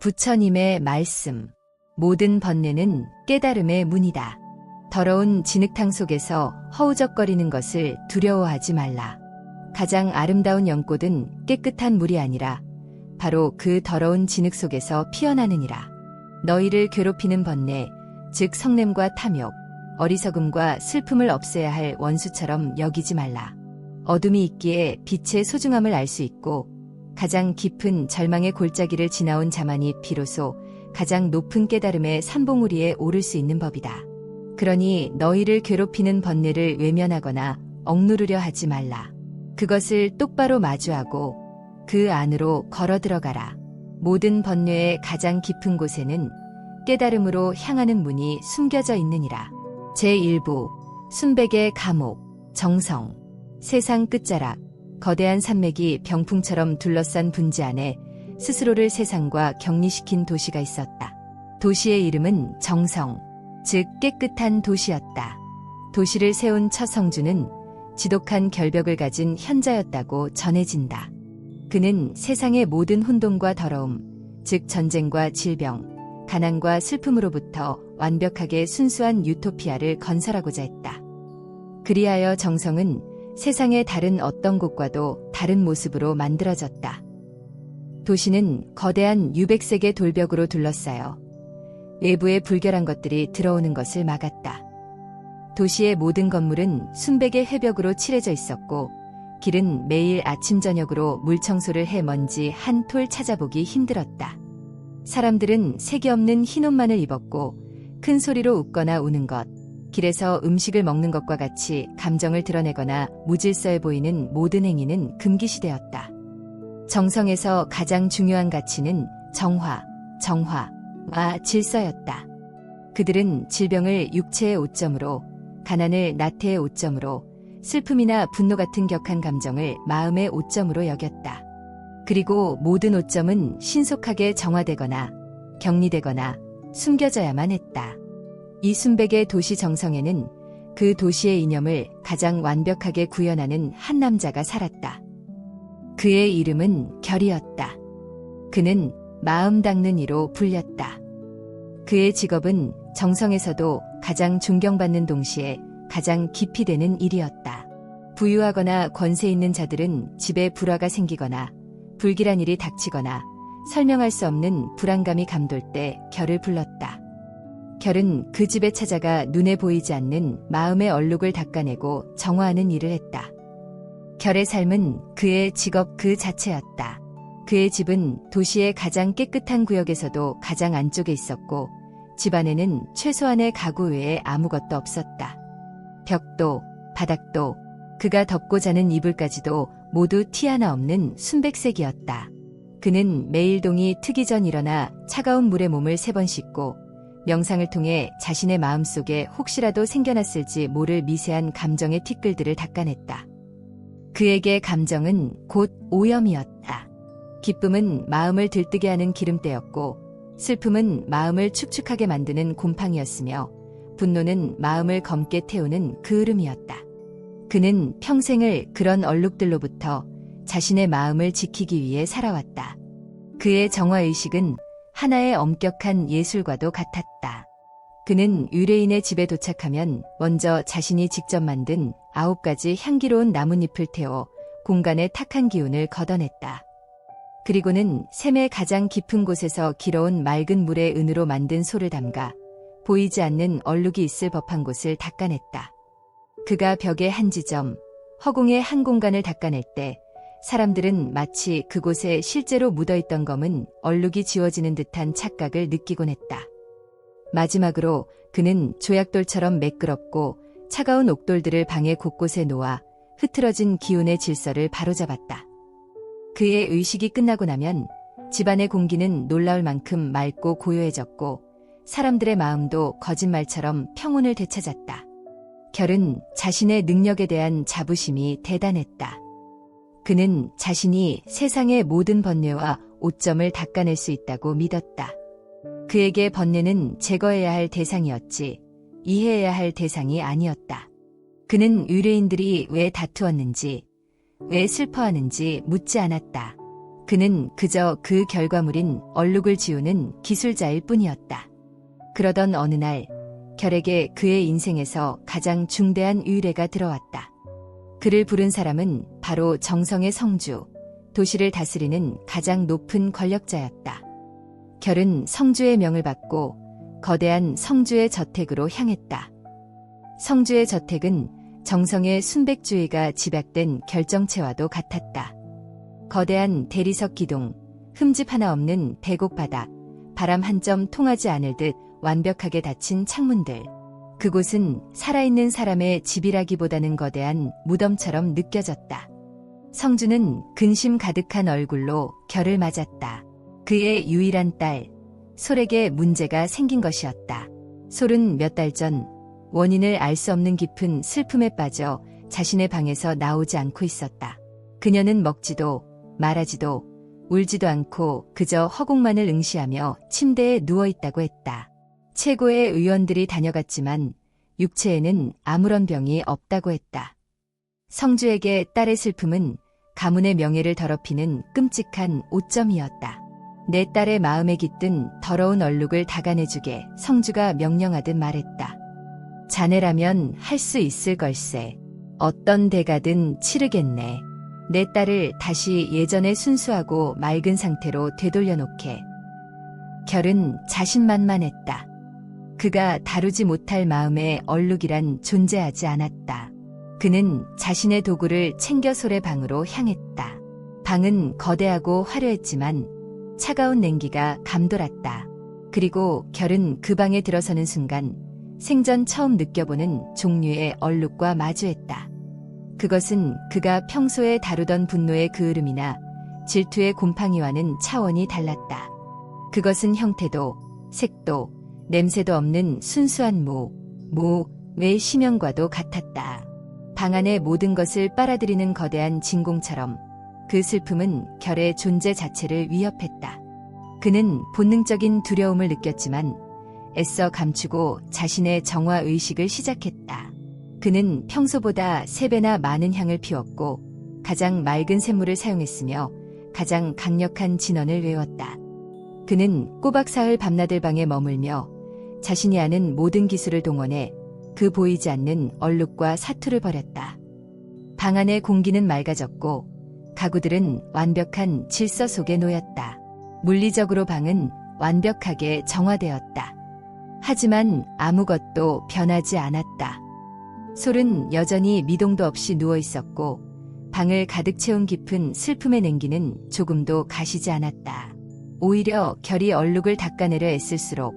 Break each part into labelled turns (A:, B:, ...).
A: 부처님의 말씀. 모든 번뇌는 깨달음의 문이다. 더러운 진흙탕 속에서 허우적거리는 것을 두려워하지 말라. 가장 아름다운 연꽃은 깨끗한 물이 아니라 바로 그 더러운 진흙 속에서 피어나느니라. 너희를 괴롭히는 번뇌, 즉 성냄과 탐욕, 어리석음과 슬픔을 없애야 할 원수처럼 여기지 말라. 어둠이 있기에 빛의 소중함을 알 수 있고 가장 깊은 절망의 골짜기를 지나온 자만이 비로소 가장 높은 깨달음의 산봉우리에 오를 수 있는 법이다. 그러니 너희를 괴롭히는 번뇌를 외면하거나 억누르려 하지 말라. 그것을 똑바로 마주하고 그 안으로 걸어 들어가라. 모든 번뇌의 가장 깊은 곳에는 깨달음으로 향하는 문이 숨겨져 있느니라. 제1부 순백의 감옥. 정성. 세상 끝자락. 거대한 산맥이 병풍처럼 둘러싼 분지 안에 스스로를 세상과 격리시킨 도시가 있었다. 도시의 이름은 정성, 즉 깨끗한 도시였다. 도시를 세운 첫 성주는 지독한 결벽을 가진 현자였다고 전해진다. 그는 세상의 모든 혼돈과 더러움, 즉 전쟁과 질병, 가난과 슬픔으로부터 완벽하게 순수한 유토피아를 건설하고자 했다. 그리하여 정성은 세상의 다른 어떤 곳과도 다른 모습으로 만들어졌다. 도시는 거대한 유백색의 돌벽으로 둘러싸여 외부의 불결한 것들이 들어오는 것을 막았다. 도시의 모든 건물은 순백의 회벽으로 칠해져 있었고 길은 매일 아침 저녁으로 물청소를 해 먼지 한 톨 찾아보기 힘들었다. 사람들은 색이 없는 흰 옷만을 입었고 큰 소리로 웃거나 우는 것, 길에서 음식을 먹는 것과 같이 감정을 드러내거나 무질서해 보이는 모든 행위는 금기시되었다. 정성에서 가장 중요한 가치는 정화와 질서였다. 그들은 질병을 육체의 오점으로, 가난을 나태의 오점으로, 슬픔이나 분노 같은 격한 감정을 마음의 오점으로 여겼다. 그리고 모든 오점은 신속하게 정화되거나 격리되거나 숨겨져야만 했다. 이 순백의 도시 정성에는 그 도시의 이념을 가장 완벽하게 구현하는 한 남자가 살았다. 그의 이름은 결이었다. 그는 마음 닦는 이로 불렸다. 그의 직업은 정성에서도 가장 존경받는 동시에 가장 깊이 되는 일이었다. 부유하거나 권세 있는 자들은 집에 불화가 생기거나 불길한 일이 닥치거나 설명할 수 없는 불안감이 감돌 때 결을 불렀다. 결은 그 집에 찾아가 눈에 보이지 않는 마음의 얼룩을 닦아내고 정화하는 일을 했다. 결의 삶은 그의 직업 그 자체였다. 그의 집은 도시의 가장 깨끗한 구역에서도 가장 안쪽에 있었고 집 안에는 최소한의 가구 외에 아무것도 없었다. 벽도, 바닥도, 그가 덮고 자는 이불까지도 모두 티 하나 없는 순백색이었다. 그는 매일 동이 트기 전 일어나 차가운 물에 몸을 3번 씻고 명상을 통해 자신의 마음속에 혹시라도 생겨났을지 모를 미세한 감정의 티끌들을 닦아냈다. 그에게 감정은 곧 오염이었다. 기쁨은 마음을 들뜨게 하는 기름때였고 슬픔은 마음을 축축하게 만드는 곰팡이였으며 분노는 마음을 검게 태우는 그을음이었다. 그는 평생을 그런 얼룩들로부터 자신의 마음을 지키기 위해 살아왔다. 그의 정화의식은 하나의 엄격한 예술과도 같았다. 그는 의뢰인의 집에 도착하면 먼저 자신이 직접 만든 9가지 향기로운 나뭇잎을 태워 공간의 탁한 기운을 걷어냈다. 그리고는 샘의 가장 깊은 곳에서 길어온 맑은 물에 은으로 만든 소를 담가 보이지 않는 얼룩이 있을 법한 곳을 닦아냈다. 그가 벽의 한 지점, 허공의 한 공간을 닦아낼 때 사람들은 마치 그곳에 실제로 묻어있던 검은 얼룩이 지워지는 듯한 착각을 느끼곤 했다. 마지막으로 그는 조약돌처럼 매끄럽고 차가운 옥돌들을 방의 곳곳에 놓아 흐트러진 기운의 질서를 바로잡았다. 그의 의식이 끝나고 나면 집안의 공기는 놀라울 만큼 맑고 고요해졌고 사람들의 마음도 거짓말처럼 평온을 되찾았다. 결은 자신의 능력에 대한 자부심이 대단했다. 그는 자신이 세상의 모든 번뇌와 오점을 닦아낼 수 있다고 믿었다. 그에게 번뇌는 제거해야 할 대상이었지 이해해야 할 대상이 아니었다. 그는 의뢰인들이 왜 다투었는지, 왜 슬퍼하는지 묻지 않았다. 그는 그저 그 결과물인 얼룩을 지우는 기술자일 뿐이었다. 그러던 어느 날 결에게 그의 인생에서 가장 중대한 의뢰가 들어왔다. 그를 부른 사람은 바로 정성의 성주, 도시를 다스리는 가장 높은 권력자였다. 결은 성주의 명을 받고 거대한 성주의 저택으로 향했다. 성주의 저택은 정성의 순백주의가 집약된 결정체와도 같았다. 거대한 대리석 기둥, 흠집 하나 없는 대곡 바닥, 바람 한 점 통하지 않을 듯 완벽하게 닫힌 창문들. 그곳은 살아있는 사람의 집이라기보다는 거대한 무덤처럼 느껴졌다. 성주는 근심 가득한 얼굴로 결을 맞았다. 그의 유일한 딸, 솔에게 문제가 생긴 것이었다. 솔은 몇 달 전 원인을 알 수 없는 깊은 슬픔에 빠져 자신의 방에서 나오지 않고 있었다. 그녀는 먹지도 말하지도 울지도 않고 그저 허공만을 응시하며 침대에 누워있다고 했다. 최고의 의원들이 다녀갔지만 육체에는 아무런 병이 없다고 했다. 성주에게 딸의 슬픔은 가문의 명예를 더럽히는 끔찍한 오점이었다. 내 딸의 마음에 깃든 더러운 얼룩을 닦아내주게 성주가 명령하듯 말했다. 자네라면 할 수 있을 걸세. 어떤 대가든 치르겠네. 내 딸을 다시 예전의 순수하고 맑은 상태로 되돌려놓게. 결은 자신만만했다. 그가 다루지 못할 마음의 얼룩이란 존재하지 않았다. 그는 자신의 도구를 챙겨 솔의 방으로 향했다. 방은 거대하고 화려했지만 차가운 냉기가 감돌았다. 그리고 결은 그 방에 들어서는 순간 생전 처음 느껴보는 종류의 얼룩과 마주했다. 그것은 그가 평소에 다루던 분노의 그을음이나 질투의 곰팡이와는 차원이 달랐다. 그것은 형태도 색도 냄새도 없는 순수한 무의 심연과도 같았다. 방 안의 모든 것을 빨아들이는 거대한 진공처럼 그 슬픔은 결의 존재 자체를 위협했다. 그는 본능적인 두려움을 느꼈지만 애써 감추고 자신의 정화의식을 시작했다. 그는 평소보다 3배나 많은 향을 피웠고 가장 맑은 샘물을 사용했으며 가장 강력한 진원을 외웠다. 그는 꼬박 사흘 밤낮을 방에 머물며 자신이 아는 모든 기술을 동원해 그 보이지 않는 얼룩과 사투를 벌였다. 방 안의 공기는 맑아졌고 가구들은 완벽한 질서 속에 놓였다. 물리적으로 방은 완벽하게 정화되었다. 하지만 아무것도 변하지 않았다. 솔은 여전히 미동도 없이 누워 있었고 방을 가득 채운 깊은 슬픔의 냉기는 조금도 가시지 않았다. 오히려 결이 얼룩을 닦아내려 애쓸수록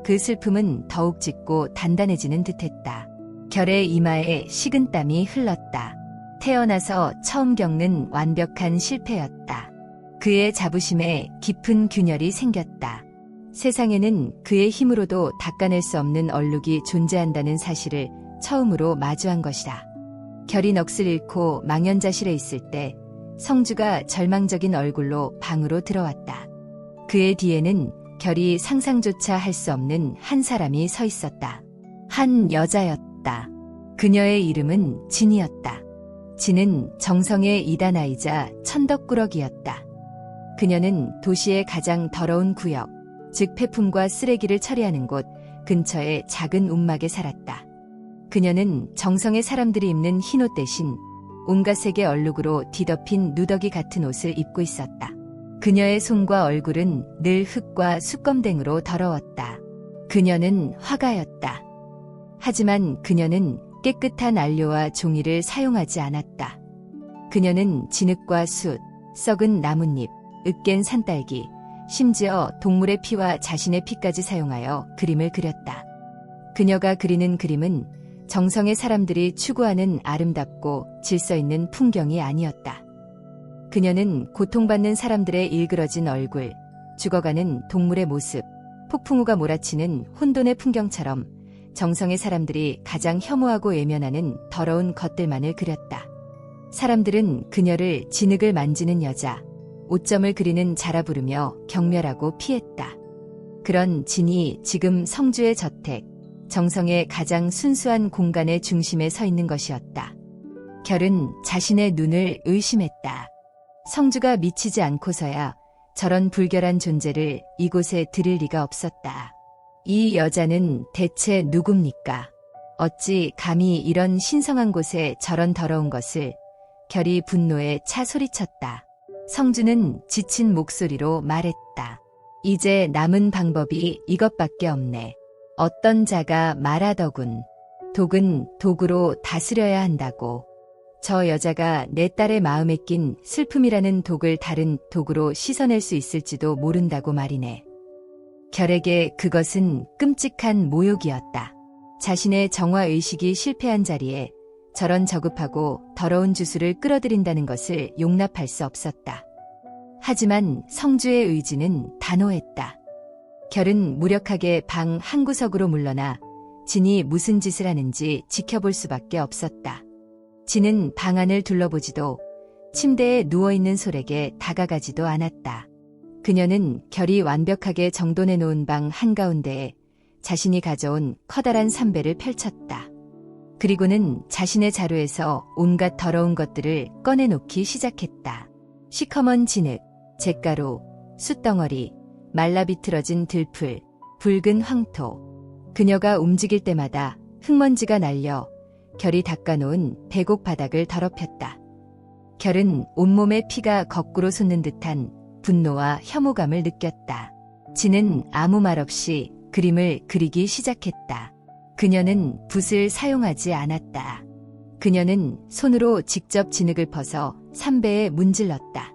A: 그 슬픔은 더욱 짙고 단단해지는 듯했다. 결의 이마에 식은땀이 흘렀다. 태어나서 처음 겪는 완벽한 실패였다. 그의 자부심에 깊은 균열이 생겼다. 세상에는 그의 힘으로도 닦아낼 수 없는 얼룩이 존재한다는 사실을 처음으로 마주한 것이다. 결이 넋을 잃고 망연자실해 있을 때 성주가 절망적인 얼굴로 방으로 들어왔다. 그의 뒤에는 결이 상상조차 할 수 없는 한 사람이 서 있었다. 한 여자였다. 그녀의 이름은 진이었다. 진은 정성의 이단아이자 천덕꾸러기였다. 그녀는 도시의 가장 더러운 구역, 즉 폐품과 쓰레기를 처리하는 곳 근처의 작은 움막에 살았다. 그녀는 정성의 사람들이 입는 흰옷 대신 온갖 색의 얼룩으로 뒤덮인 누더기 같은 옷을 입고 있었다. 그녀의 손과 얼굴은 늘 흙과 수검댕으로 더러웠다. 그녀는 화가였다. 하지만 그녀는 깨끗한 안료와 종이를 사용하지 않았다. 그녀는 진흙과 숯, 썩은 나뭇잎, 으깬 산딸기, 심지어 동물의 피와 자신의 피까지 사용하여 그림을 그렸다. 그녀가 그리는 그림은 정성의 사람들이 추구하는 아름답고 질서 있는 풍경이 아니었다. 그녀는 고통받는 사람들의 일그러진 얼굴, 죽어가는 동물의 모습, 폭풍우가 몰아치는 혼돈의 풍경처럼 정성의 사람들이 가장 혐오하고 외면하는 더러운 것들만을 그렸다. 사람들은 그녀를 진흙을 만지는 여자, 오점을 그리는 자라 부르며 경멸하고 피했다. 그런 진이 지금 성주의 저택, 정성의 가장 순수한 공간의 중심에 서 있는 것이었다. 결은 자신의 눈을 의심했다. 성주가 미치지 않고서야 저런 불결한 존재를 이곳에 들일 리가 없었다. 이 여자는 대체 누굽니까? 어찌 감히 이런 신성한 곳에 저런 더러운 것을? 결이 분노에 차 소리쳤다. 성주는 지친 목소리로 말했다. 이제 남은 방법이 이것밖에 없네. 어떤 자가 말하더군. 독은 독으로 다스려야 한다고. 저 여자가 내 딸의 마음에 낀 슬픔이라는 독을 다른 독으로 씻어낼 수 있을지도 모른다고 말이네. 결에게 그것은 끔찍한 모욕이었다. 자신의 정화의식이 실패한 자리에 저런 저급하고 더러운 주술을 끌어들인다는 것을 용납할 수 없었다. 하지만 성주의 의지는 단호했다. 결은 무력하게 방 한구석으로 물러나 진이 무슨 짓을 하는지 지켜볼 수밖에 없었다. 진은 방 안을 둘러보지도 침대에 누워있는 솔에게 다가가지도 않았다. 그녀는 결이 완벽하게 정돈해 놓은 방 한가운데에 자신이 가져온 커다란 삼배를 펼쳤다. 그리고는 자신의 자루에서 온갖 더러운 것들을 꺼내놓기 시작했다. 시커먼 진흙, 잿가루, 숯덩어리, 말라비틀어진 들풀, 붉은 황토. 그녀가 움직일 때마다 흙먼지가 날려 결이 닦아놓은 배곡 바닥을 더럽혔다. 결은 온몸에 피가 거꾸로 솟는 듯한 분노와 혐오감을 느꼈다. 진은 아무 말 없이 그림을 그리기 시작했다. 그녀는 붓을 사용하지 않았다. 그녀는 손으로 직접 진흙을 퍼서 삼배에 문질렀다.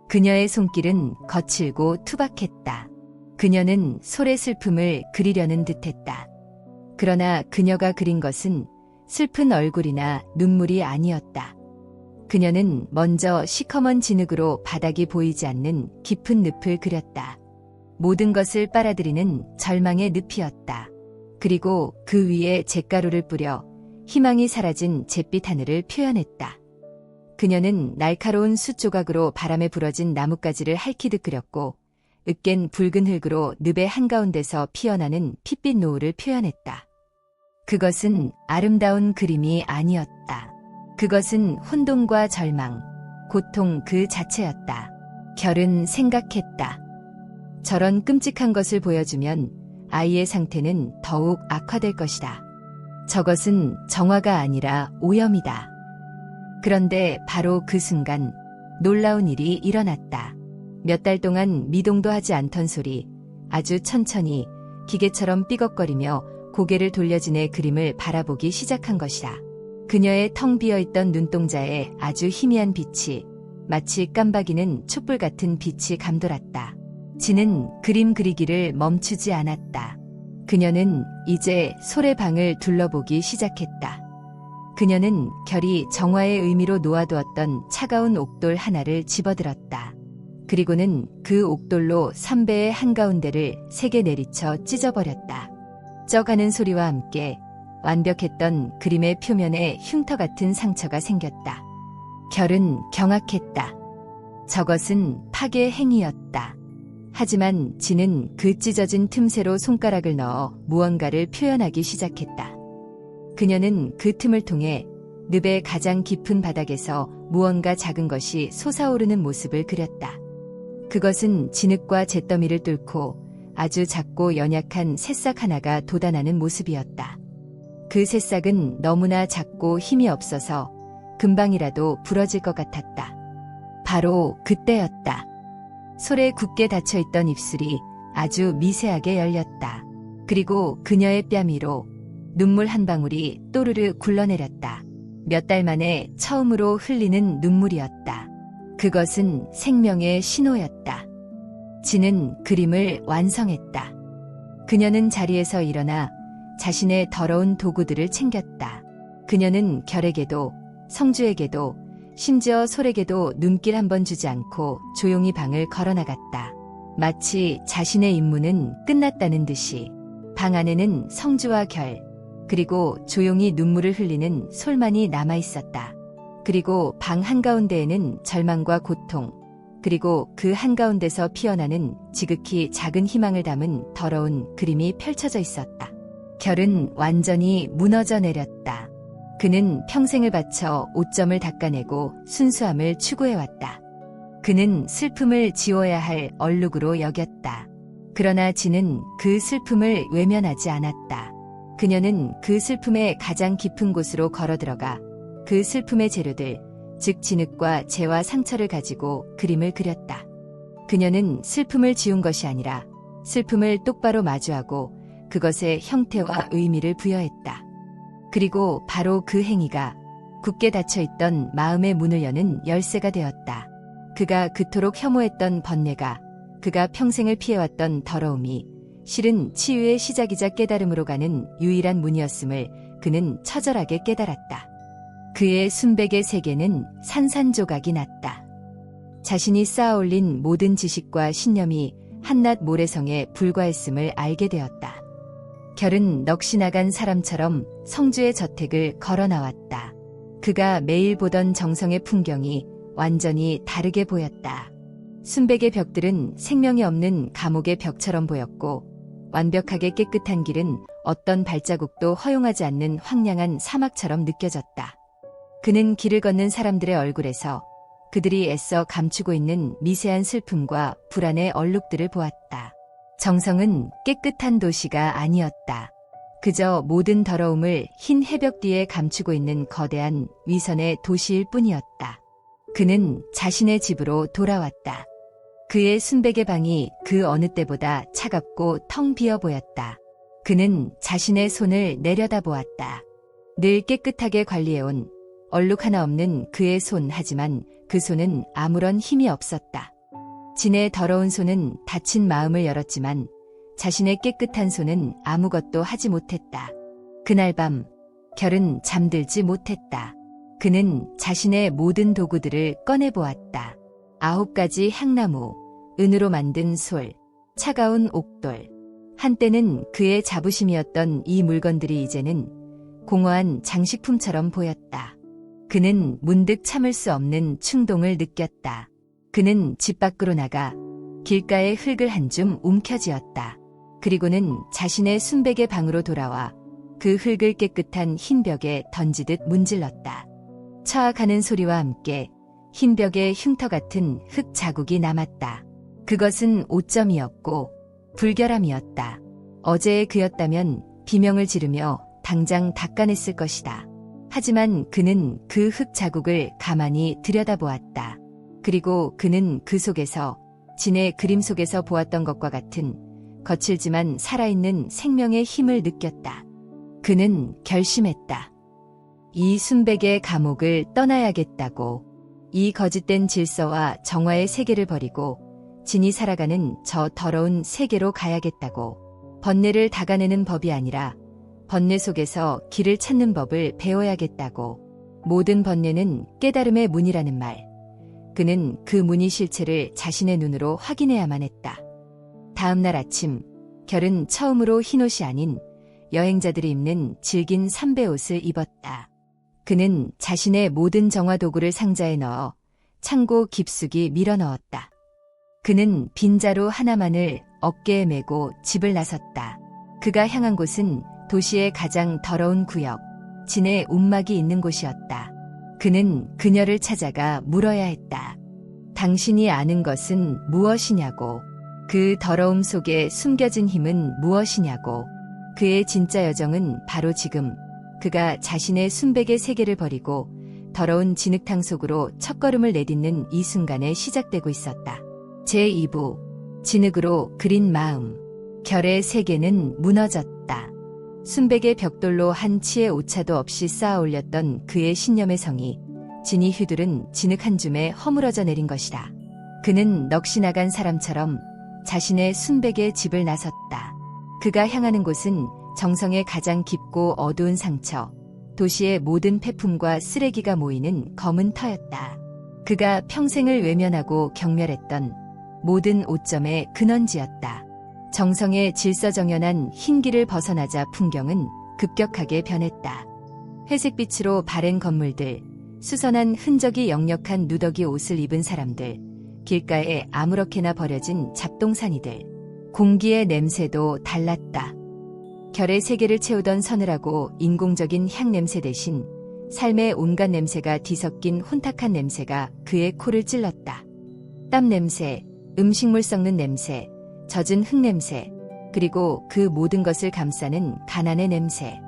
A: 그녀의 손길은 거칠고 투박했다. 그녀는 솔의 슬픔을 그리려는 듯했다. 그러나 그녀가 그린 것은 슬픈 얼굴이나 눈물이 아니었다. 그녀는 먼저 시커먼 진흙으로 바닥이 보이지 않는 깊은 늪을 그렸다. 모든 것을 빨아들이는 절망의 늪이었다. 그리고 그 위에 잿가루를 뿌려 희망이 사라진 잿빛 하늘을 표현했다. 그녀는 날카로운 숯 조각으로 바람에 부러진 나뭇가지를 할퀴듯 그렸고 으깬 붉은 흙으로 늪의 한가운데서 피어나는 핏빛 노을을 표현했다. 그것은 아름다운 그림이 아니었다. 그것은 혼돈과 절망, 고통 그 자체였다. 결은 생각했다. 저런 끔찍한 것을 보여주면 아이의 상태는 더욱 악화될 것이다. 저것은 정화가 아니라 오염이다. 그런데 바로 그 순간 놀라운 일이 일어났다. 몇 달 동안 미동도 하지 않던 솔이 아주 천천히 기계처럼 삐걱거리며 고개를 돌려지내 그림을 바라보기 시작한 것이다. 그녀의 텅 비어있던 눈동자에 아주 희미한 빛이 마치 깜박이는 촛불 같은 빛이 감돌았다. 진은 그림 그리기를 멈추지 않았다. 그녀는 이제 솔의 방을 둘러보기 시작했다. 그녀는 결이 정화의 의미로 놓아두었던 차가운 옥돌 하나를 집어들었다. 그리고는 그 옥돌로 삼배의 한가운데를 세게 내리쳐 찢어버렸다. 쩍하는 소리와 함께 완벽했던 그림의 표면에 흉터 같은 상처가 생겼다. 결은 경악했다. 저것은 파괴 행위였다. 하지만 진은 그 찢어진 틈새로 손가락을 넣어 무언가를 표현하기 시작했다. 그녀는 그 틈을 통해 늪의 가장 깊은 바닥에서 무언가 작은 것이 솟아오르는 모습을 그렸다. 그것은 진흙과 잿더미를 뚫고 아주 작고 연약한 새싹 하나가 돋아나는 모습이었다. 그 새싹은 너무나 작고 힘이 없어서 금방이라도 부러질 것 같았다. 바로 그때였다. 솔에 굳게 닫혀있던 입술이 아주 미세하게 열렸다. 그리고 그녀의 뺨 위로 눈물 한 방울이 또르르 굴러내렸다. 몇 달 만에 처음으로 흘리는 눈물이었다. 그것은 생명의 신호였다. 진은 그림을 완성했다. 그녀는 자리에서 일어나 자신의 더러운 도구들을 챙겼다. 그녀는 결에게도 성주에게도 심지어 솔에게도 눈길 한 번 주지 않고 조용히 방을 걸어나갔다. 마치 자신의 임무는 끝났다는 듯이. 방 안에는 성주와 결, 그리고 조용히 눈물을 흘리는 솔만이 남아있었다. 그리고 방 한가운데에는 절망과 고통, 그리고 그 한가운데서 피어나는 지극히 작은 희망을 담은 더러운 그림이 펼쳐져 있었다. 결은 완전히 무너져 내렸다. 그는 평생을 바쳐 오점을 닦아내고 순수함을 추구해왔다. 그는 슬픔을 지워야 할 얼룩으로 여겼다. 그러나 진은 그 슬픔을 외면하지 않았다. 그녀는 그 슬픔의 가장 깊은 곳으로 걸어들어가 그 슬픔의 재료들, 즉 진흙과 재와 상처를 가지고 그림을 그렸다. 그녀는 슬픔을 지운 것이 아니라 슬픔을 똑바로 마주하고 그것에 형태와 의미를 부여했다. 그리고 바로 그 행위가 굳게 닫혀있던 마음의 문을 여는 열쇠가 되었다. 그가 그토록 혐오했던 번뇌가, 그가 평생을 피해왔던 더러움이 실은 치유의 시작이자 깨달음으로 가는 유일한 문이었음을 그는 처절하게 깨달았다. 그의 순백의 세계는 산산조각이 났다. 자신이 쌓아올린 모든 지식과 신념이 한낱 모래성에 불과했음을 알게 되었다. 결은 넋이 나간 사람처럼 성주의 저택을 걸어 나왔다. 그가 매일 보던 정성의 풍경이 완전히 다르게 보였다. 순백의 벽들은 생명이 없는 감옥의 벽처럼 보였고 완벽하게 깨끗한 길은 어떤 발자국도 허용하지 않는 황량한 사막처럼 느껴졌다. 그는 길을 걷는 사람들의 얼굴에서 그들이 애써 감추고 있는 미세한 슬픔과 불안의 얼룩들을 보았다. 정성은 깨끗한 도시가 아니었다. 그저 모든 더러움을 흰 해벽 뒤에 감추고 있는 거대한 위선의 도시일 뿐이었다. 그는 자신의 집으로 돌아왔다. 그의 순백의 방이 그 어느 때보다 차갑고 텅 비어 보였다. 그는 자신의 손을 내려다보았다. 늘 깨끗하게 관리해온 얼룩 하나 없는 그의 손, 하지만 그 손은 아무런 힘이 없었다. 진의 더러운 손은 다친 마음을 열었지만 자신의 깨끗한 손은 아무것도 하지 못했다. 그날 밤 결은 잠들지 못했다. 그는 자신의 모든 도구들을 꺼내보았다. 9가지 향나무, 은으로 만든 솔, 차가운 옥돌. 한때는 그의 자부심이었던 이 물건들이 이제는 공허한 장식품처럼 보였다. 그는 문득 참을 수 없는 충동을 느꼈다. 그는 집 밖으로 나가 길가의 흙을 한 줌 움켜쥐었다. 그리고는 자신의 순백의 방으로 돌아와 그 흙을 깨끗한 흰 벽에 던지듯 문질렀다. 차악하는 소리와 함께 흰 벽에 흉터 같은 흙 자국이 남았다. 그것은 오점이었고 불결함이었다. 어제의 그였다면 비명을 지르며 당장 닦아냈을 것이다. 하지만 그는 그 흙 자국을 가만히 들여다보았다. 그리고 그는 그 속에서 진의 그림 속에서 보았던 것과 같은 거칠지만 살아있는 생명의 힘을 느꼈다. 그는 결심했다. 이 순백의 감옥을 떠나야겠다고. 이 거짓된 질서와 정화의 세계를 버리고 진이 살아가는 저 더러운 세계로 가야겠다고. 번뇌를 닦아내는 법이 아니라 번뇌 속에서 길을 찾는 법을 배워야겠다고. 모든 번뇌는 깨달음의 문이라는 말. 그는 그 문의 실체를 자신의 눈으로 확인해야만 했다. 다음 날 아침, 결은 처음으로 흰옷이 아닌 여행자들이 입는 질긴 삼배옷을 입었다. 그는 자신의 모든 정화 도구를 상자에 넣어 창고 깊숙이 밀어 넣었다. 그는 빈자루 하나만을 어깨에 메고 집을 나섰다. 그가 향한 곳은 도시의 가장 더러운 구역, 진의 움막이 있는 곳이었다. 그는 그녀를 찾아가 물어야 했다. 당신이 아는 것은 무엇이냐고. 그 더러움 속에 숨겨진 힘은 무엇이냐고. 그의 진짜 여정은 바로 지금 그가 자신의 순백의 세계를 버리고 더러운 진흙탕 속으로 첫걸음을 내딛는 이 순간에 시작되고 있었다. 제2부 진흙으로 그린 마음. 결의 세계는 무너졌다. 순백의 벽돌로 한 치의 오차도 없이 쌓아 올렸던 그의 신념의 성이 진이 휘두른 진흙 한 줌에 허물어져 내린 것이다. 그는 넋이 나간 사람처럼 자신의 순백의 집을 나섰다. 그가 향하는 곳은 정성의 가장 깊고 어두운 상처, 도시의 모든 폐품과 쓰레기가 모이는 검은 터였다. 그가 평생을 외면하고 경멸했던 모든 오점의 근원지였다. 정성의 질서정연한 흰 길을 벗어나자 풍경은 급격하게 변했다. 회색빛으로 바랜 건물들, 수선한 흔적이 역력한 누더기 옷을 입은 사람들, 길가에 아무렇게나 버려진 잡동사니들, 공기의 냄새도 달랐다. 결의 세계를 채우던 서늘하고 인공적인 향 냄새 대신 삶의 온갖 냄새가 뒤섞인 혼탁한 냄새가 그의 코를 찔렀다. 땀 냄새, 음식물 썩는 냄새, 젖은 흙 냄새, 그리고 그 모든 것을 감싸는 가난의 냄새.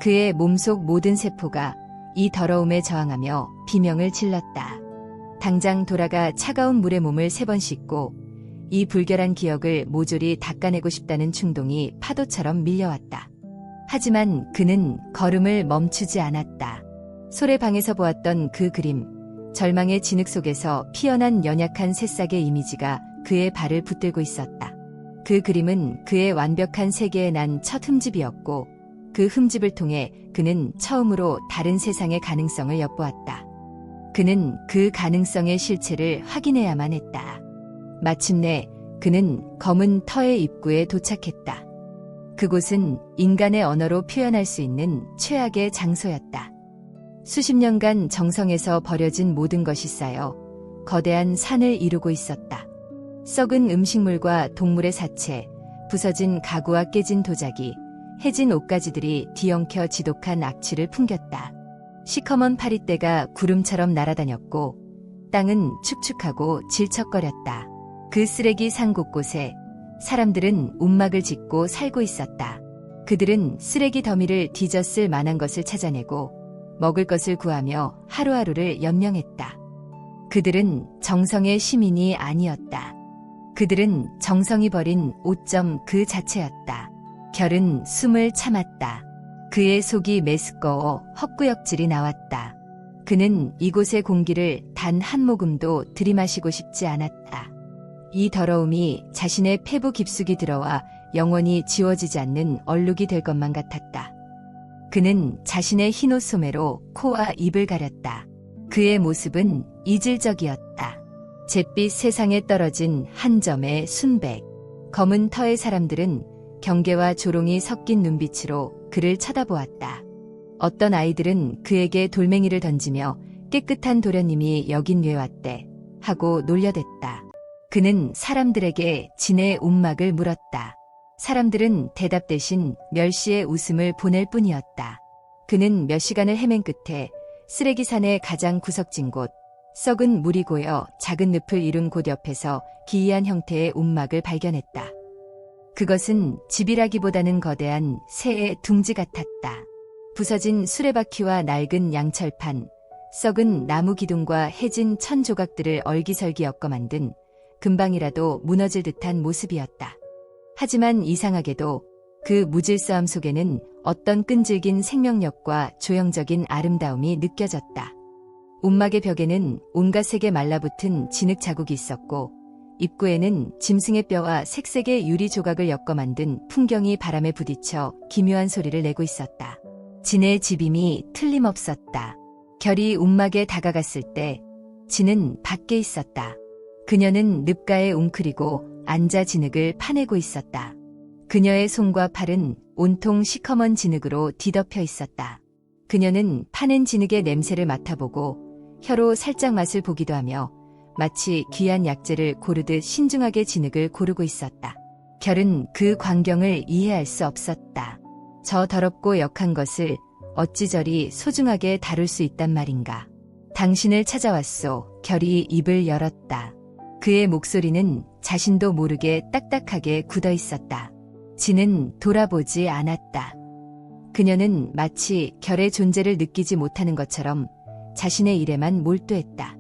A: 그의 몸속 모든 세포가 이 더러움에 저항하며 비명을 질렀다. 당장 돌아가 차가운 물에 몸을 3번 씻고 이 불결한 기억을 모조리 닦아내고 싶다는 충동이 파도처럼 밀려왔다. 하지만 그는 걸음을 멈추지 않았다. 소래방에서 보았던 그 그림, 절망의 진흙 속에서 피어난 연약한 새싹의 이미지가 그의 발을 붙들고 있었다. 그 그림은 그의 완벽한 세계에 난 첫 흠집이었고 그 흠집을 통해 그는 처음으로 다른 세상의 가능성을 엿보았다. 그는 그 가능성의 실체를 확인해야만 했다. 마침내 그는 검은 터의 입구에 도착했다. 그곳은 인간의 언어로 표현할 수 있는 최악의 장소였다. 수십 년간 정성에서 버려진 모든 것이 쌓여 거대한 산을 이루고 있었다. 썩은 음식물과 동물의 사체, 부서진 가구와 깨진 도자기, 해진 옷가지들이 뒤엉켜 지독한 악취를 풍겼다. 시커먼 파리떼가 구름처럼 날아다녔고 땅은 축축하고 질척거렸다. 그 쓰레기 산 곳곳에 사람들은 움막을 짓고 살고 있었다. 그들은 쓰레기 더미를 뒤졌을 만한 것을 찾아내고 먹을 것을 구하며 하루하루를 연명했다. 그들은 정성의 시민이 아니었다. 그들은 정성이 버린 오점 그 자체였다. 결은 숨을 참았다. 그의 속이 메스꺼워 헛구역질이 나왔다. 그는 이곳의 공기를 단 한 모금도 들이마시고 싶지 않았다. 이 더러움이 자신의 폐부 깊숙이 들어와 영원히 지워지지 않는 얼룩이 될 것만 같았다. 그는 자신의 흰옷 소매로 코와 입을 가렸다. 그의 모습은 이질적이었다. 잿빛 세상에 떨어진 한 점의 순백. 검은 터의 사람들은 경계와 조롱이 섞인 눈빛으로 그를 쳐다보았다. 어떤 아이들은 그에게 돌멩이를 던지며 깨끗한 도련님이 여긴 왜 왔대 하고 놀려댔다. 그는 사람들에게 진의 움막을 물었다. 사람들은 대답 대신 멸시의 웃음을 보낼 뿐이었다. 그는 몇 시간을 헤맨 끝에 쓰레기산의 가장 구석진 곳, 썩은 물이 고여 작은 늪을 이룬 곳 옆에서 기이한 형태의 움막을 발견했다. 그것은 집이라기보다는 거대한 새의 둥지 같았다. 부서진 수레바퀴와 낡은 양철판, 썩은 나무 기둥과 해진 천 조각들을 얼기설기 엮어 만든 금방이라도 무너질 듯한 모습이었다. 하지만 이상하게도 그 무질서함 속에는 어떤 끈질긴 생명력과 조형적인 아름다움이 느껴졌다. 움막의 벽에는 온갖 색에 말라붙은 진흙 자국이 있었고 입구에는 짐승의 뼈와 색색의 유리 조각을 엮어 만든 풍경이 바람에 부딪혀 기묘한 소리를 내고 있었다. 진의 집임이 틀림없었다. 결이 움막에 다가갔을 때 진은 밖에 있었다. 그녀는 늪가에 웅크리고 앉아 진흙을 파내고 있었다. 그녀의 손과 팔은 온통 시커먼 진흙으로 뒤덮여 있었다. 그녀는 파낸 진흙의 냄새를 맡아보고 혀로 살짝 맛을 보기도 하며 마치 귀한 약재를 고르듯 신중하게 진흙을 고르고 있었다. 결은 그 광경을 이해할 수 없었다. 저 더럽고 역한 것을 어찌 저리 소중하게 다룰 수 있단 말인가. 당신을 찾아왔소. 결이 입을 열었다. 그의 목소리는 자신도 모르게 딱딱하게 굳어 있었다. 진은 돌아보지 않았다. 그녀는 마치 결의 존재를 느끼지 못하는 것처럼 자신의 일에만 몰두했다.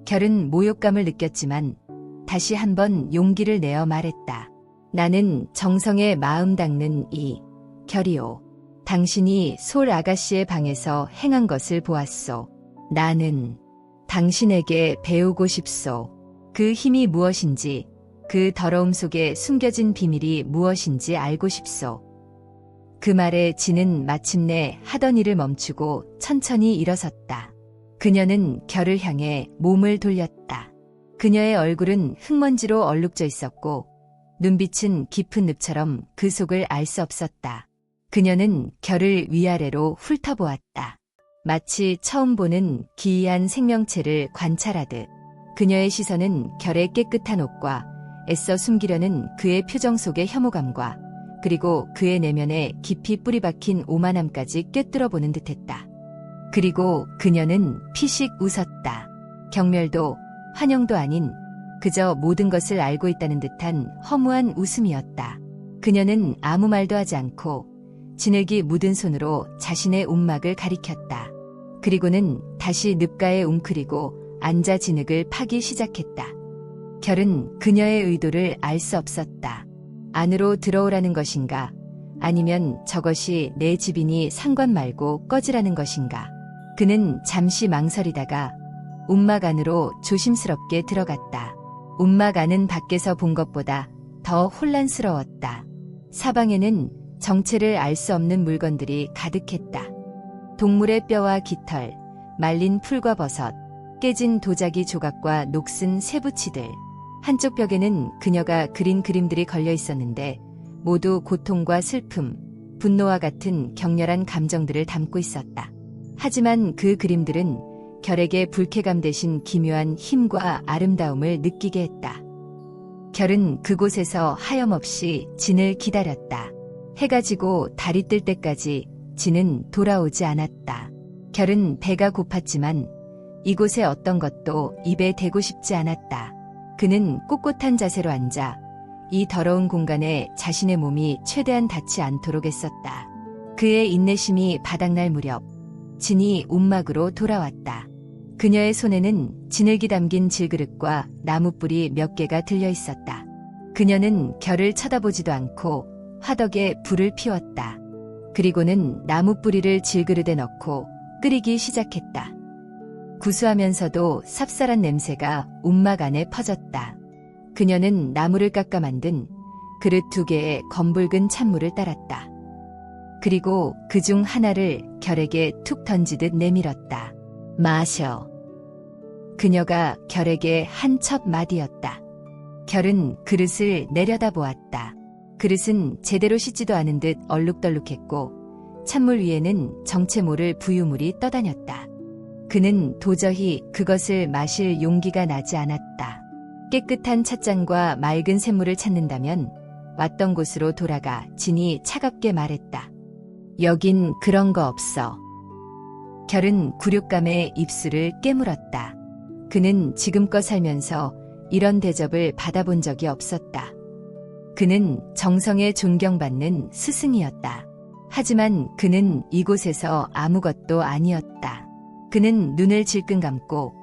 A: 결은 모욕감을 느꼈지만 다시 한번 용기를 내어 말했다. 나는 정성에 마음 닦는 이 결이오. 당신이 솔 아가씨의 방에서 행한 것을 보았소. 나는 당신에게 배우고 싶소. 그 힘이 무엇인지, 그 더러움 속에 숨겨진 비밀이 무엇인지 알고 싶소. 그 말에 진은 마침내 하던 일을 멈추고 천천히 일어섰다. 그녀는 결을 향해 몸을 돌렸다. 그녀의 얼굴은 흙먼지로 얼룩져 있었고 눈빛은 깊은 늪처럼 그 속을 알 수 없었다. 그녀는 결을 위아래로 훑어보았다. 마치 처음 보는 기이한 생명체를 관찰하듯. 그녀의 시선은 결의 깨끗한 옷과 애써 숨기려는 그의 표정 속의 혐오감과 그리고 그의 내면에 깊이 뿌리박힌 오만함까지 꿰뚫어 보는 듯했다. 그리고 그녀는 피식 웃었다. 경멸도 환영도 아닌 그저 모든 것을 알고 있다는 듯한 허무한 웃음이었다. 그녀는 아무 말도 하지 않고 진흙이 묻은 손으로 자신의 움막을 가리켰다. 그리고는 다시 늪가에 웅크리고 앉아 진흙을 파기 시작했다. 결은 그녀의 의도를 알 수 없었다. 안으로 들어오라는 것인가? 아니면 저것이 내 집이니 상관 말고 꺼지라는 것인가? 그는 잠시 망설이다가 움막 안으로 조심스럽게 들어갔다. 움막 안은 밖에서 본 것보다 더 혼란스러웠다. 사방에는 정체를 알 수 없는 물건들이 가득했다. 동물의 뼈와 깃털, 말린 풀과 버섯, 깨진 도자기 조각과 녹슨 쇠붙이들. 한쪽 벽에는 그녀가 그린 그림들이 걸려 있었는데 모두 고통과 슬픔, 분노와 같은 격렬한 감정들을 담고 있었다. 하지만 그 그림들은 결에게 불쾌감 대신 기묘한 힘과 아름다움을 느끼게 했다. 결은 그곳에서 하염없이 진을 기다렸다. 해가 지고 달이 뜰 때까지 진은 돌아오지 않았다. 결은 배가 고팠지만 이곳의 어떤 것도 입에 대고 싶지 않았다. 그는 꼿꼿한 자세로 앉아 이 더러운 공간에 자신의 몸이 최대한 닿지 않도록 애썼다. 그의 인내심이 바닥날 무렵 진이 움막으로 돌아왔다. 그녀의 손에는 진흙이 담긴 질그릇과 나무뿌리 몇 개가 들려 있었다. 그녀는 결을 쳐다보지도 않고 화덕에 불을 피웠다. 그리고는 나무뿌리를 질그릇에 넣고 끓이기 시작했다. 구수하면서도 삽쌀한 냄새가 움막 안에 퍼졌다. 그녀는 나무를 깎아 만든 그릇 2개에 검붉은 찬물을 따랐다. 그리고 그중 하나를 결에게 툭 던지듯 내밀었다. 마셔. 그녀가 결에게 한 첫 마디였다. 결은 그릇을 내려다보았다. 그릇은 제대로 씻지도 않은 듯 얼룩덜룩했고 찬물 위에는 정체 모를 부유물이 떠다녔다. 그는 도저히 그것을 마실 용기가 나지 않았다. 깨끗한 찻잔과 맑은 샘물을 찾는다면 왔던 곳으로 돌아가 진이 차갑게 말했다. 여긴 그런 거 없어. 결은 굴욕감에 입술을 깨물었다. 그는 지금껏 살면서 이런 대접을 받아본 적이 없었다. 그는 정성에 존경받는 스승이었다. 하지만 그는 이곳에서 아무것도 아니었다. 그는 눈을 질끈 감고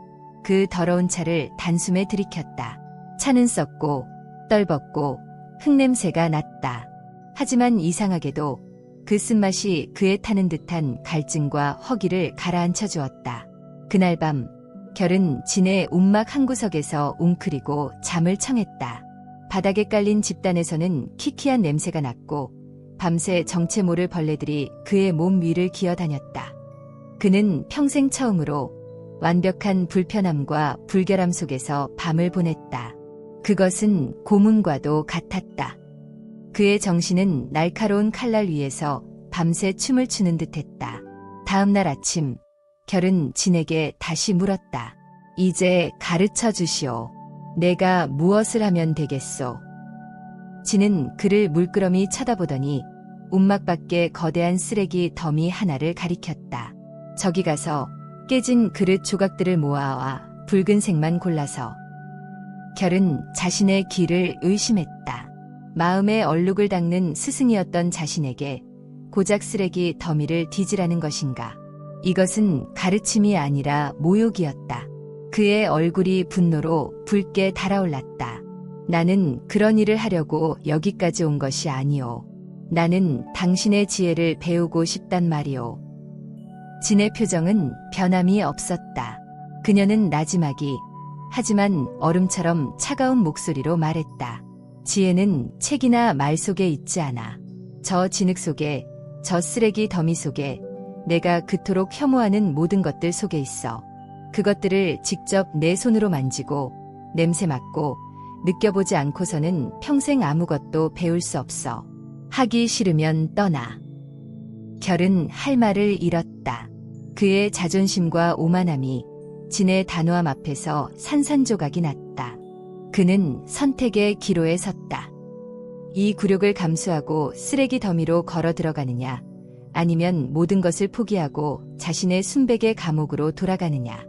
A: 그 더러운 차를 단숨에 들이켰다. 차는 썩고 떨벗고 흙냄새가 났다. 하지만 이상하게도 그 쓴맛이 그에 타는 듯한 갈증과 허기를 가라앉혀 주었다. 그날 밤 결은 진의 움막 한 구석에서 웅크리고 잠을 청했다. 바닥에 깔린 집단에서는 키키한 냄새가 났고 밤새 정체 모를 벌레들이 그의 몸 위를 기어다녔다. 그는 평생 처음으로 완벽한 불편함과 불결함 속에서 밤을 보냈다. 그것은 고문과도 같았다. 그의 정신은 날카로운 칼날 위에서 밤새 춤을 추는 듯했다. 다음 날 아침 결은 진에게 다시 물었다. 이제 가르쳐 주시오. 내가 무엇을 하면 되겠소? 진은 그를 물끄러미 쳐다보더니 움막 밖에 거대한 쓰레기 더미 하나를 가리켰다. 저기 가서 깨진 그릇 조각들을 모아와 붉은색만 골라서. 결은 자신의 귀를 의심했다. 마음의 얼룩을 닦는 스승이었던 자신에게 고작 쓰레기 더미를 뒤지라는 것인가. 이것은 가르침이 아니라 모욕이었다. 그의 얼굴이 분노로 붉게 달아올랐다. 나는 그런 일을 하려고 여기까지 온 것이 아니오. 나는 당신의 지혜를 배우고 싶단 말이오. 진의 표정은 변함이 없었다. 그녀는 나지막이 하지만 얼음처럼 차가운 목소리로 말했다. 지혜는 책이나 말 속에 있지 않아. 저 진흙 속에, 저 쓰레기 더미 속에, 내가 그토록 혐오하는 모든 것들 속에 있어. 그것들을 직접 내 손으로 만지고 냄새 맡고 느껴보지 않고서는 평생 아무것도 배울 수 없어. 하기 싫으면 떠나. 결은 할 말을 잃었다. 그의 자존심과 오만함이 진의 단호함 앞에서 산산조각이 났다. 그는 선택의 기로에 섰다. 이 굴욕을 감수하고 쓰레기 더미로 걸어 들어가느냐, 아니면 모든 것을 포기하고 자신의 순백의 감옥으로 돌아가느냐.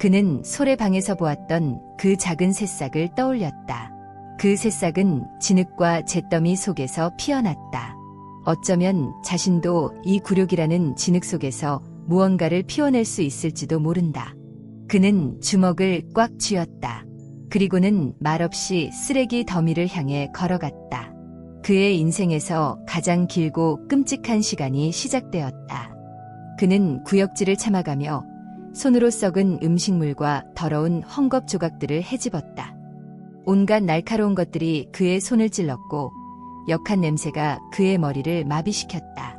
A: 그는 소래방에서 보았던 그 작은 새싹을 떠올렸다. 그 새싹은 진흙과 잿더미 속에서 피어났다. 어쩌면 자신도 이 굴욕이라는 진흙 속에서 무언가를 피워낼 수 있을지도 모른다. 그는 주먹을 꽉 쥐었다. 그리고는 말없이 쓰레기 더미를 향해 걸어갔다. 그의 인생에서 가장 길고 끔찍한 시간이 시작되었다. 그는 구역질을 참아가며 손으로 썩은 음식물과 더러운 헝겊 조각들을 헤집었다. 온갖 날카로운 것들이 그의 손을 찔렀고 역한 냄새가 그의 머리를 마비시켰다.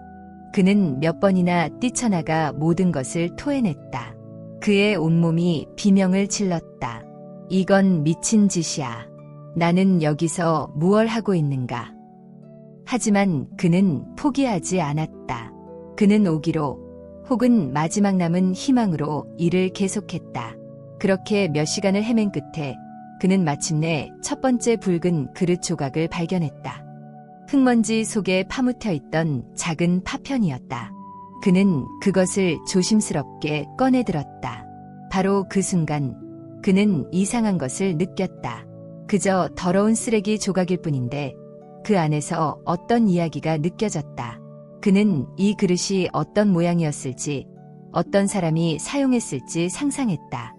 A: 그는 몇 번이나 뛰쳐나가 모든 것을 토해냈다. 그의 온몸이 비명을 질렀다. 이건 미친 짓이야. 나는 여기서 무얼 하고 있는가? 하지만 그는 포기하지 않았다. 그는 오기로 혹은 마지막 남은 희망으로 일을 계속했다. 그렇게 몇 시간을 헤맨 끝에 그는 마침내 첫 번째 붉은 그릇 조각을 발견했다. 흙먼지 속에 파묻혀 있던 작은 파편이었다. 그는 그것을 조심스럽게 꺼내들었다. 바로 그 순간 그는 이상한 것을 느꼈다. 그저 더러운 쓰레기 조각일 뿐인데 그 안에서 어떤 이야기가 느껴졌다. 그는 이 그릇이 어떤 모양이었을지, 어떤 사람이 사용했을지 상상했다.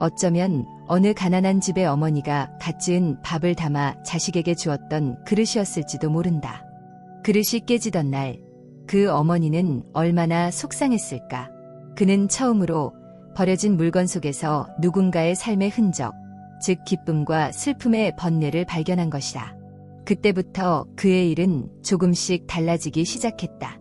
A: 어쩌면 어느 가난한 집의 어머니가 갓 지은 밥을 담아 자식에게 주었던 그릇이었을지도 모른다. 그릇이 깨지던 날, 그 어머니는 얼마나 속상했을까. 그는 처음으로 버려진 물건 속에서 누군가의 삶의 흔적, 즉 기쁨과 슬픔의 번뇌를 발견한 것이다. 그때부터 그의 일은 조금씩 달라지기 시작했다.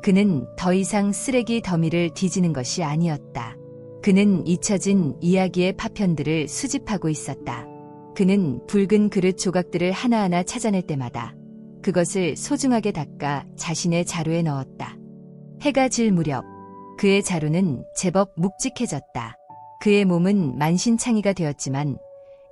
A: 그는 더 이상 쓰레기 더미를 뒤지는 것이 아니었다. 그는 잊혀진 이야기의 파편들을 수집하고 있었다. 그는 붉은 그릇 조각들을 하나하나 찾아낼 때마다 그것을 소중하게 닦아 자신의 자루에 넣었다. 해가 질 무렵 그의 자루는 제법 묵직해졌다. 그의 몸은 만신창이가 되었지만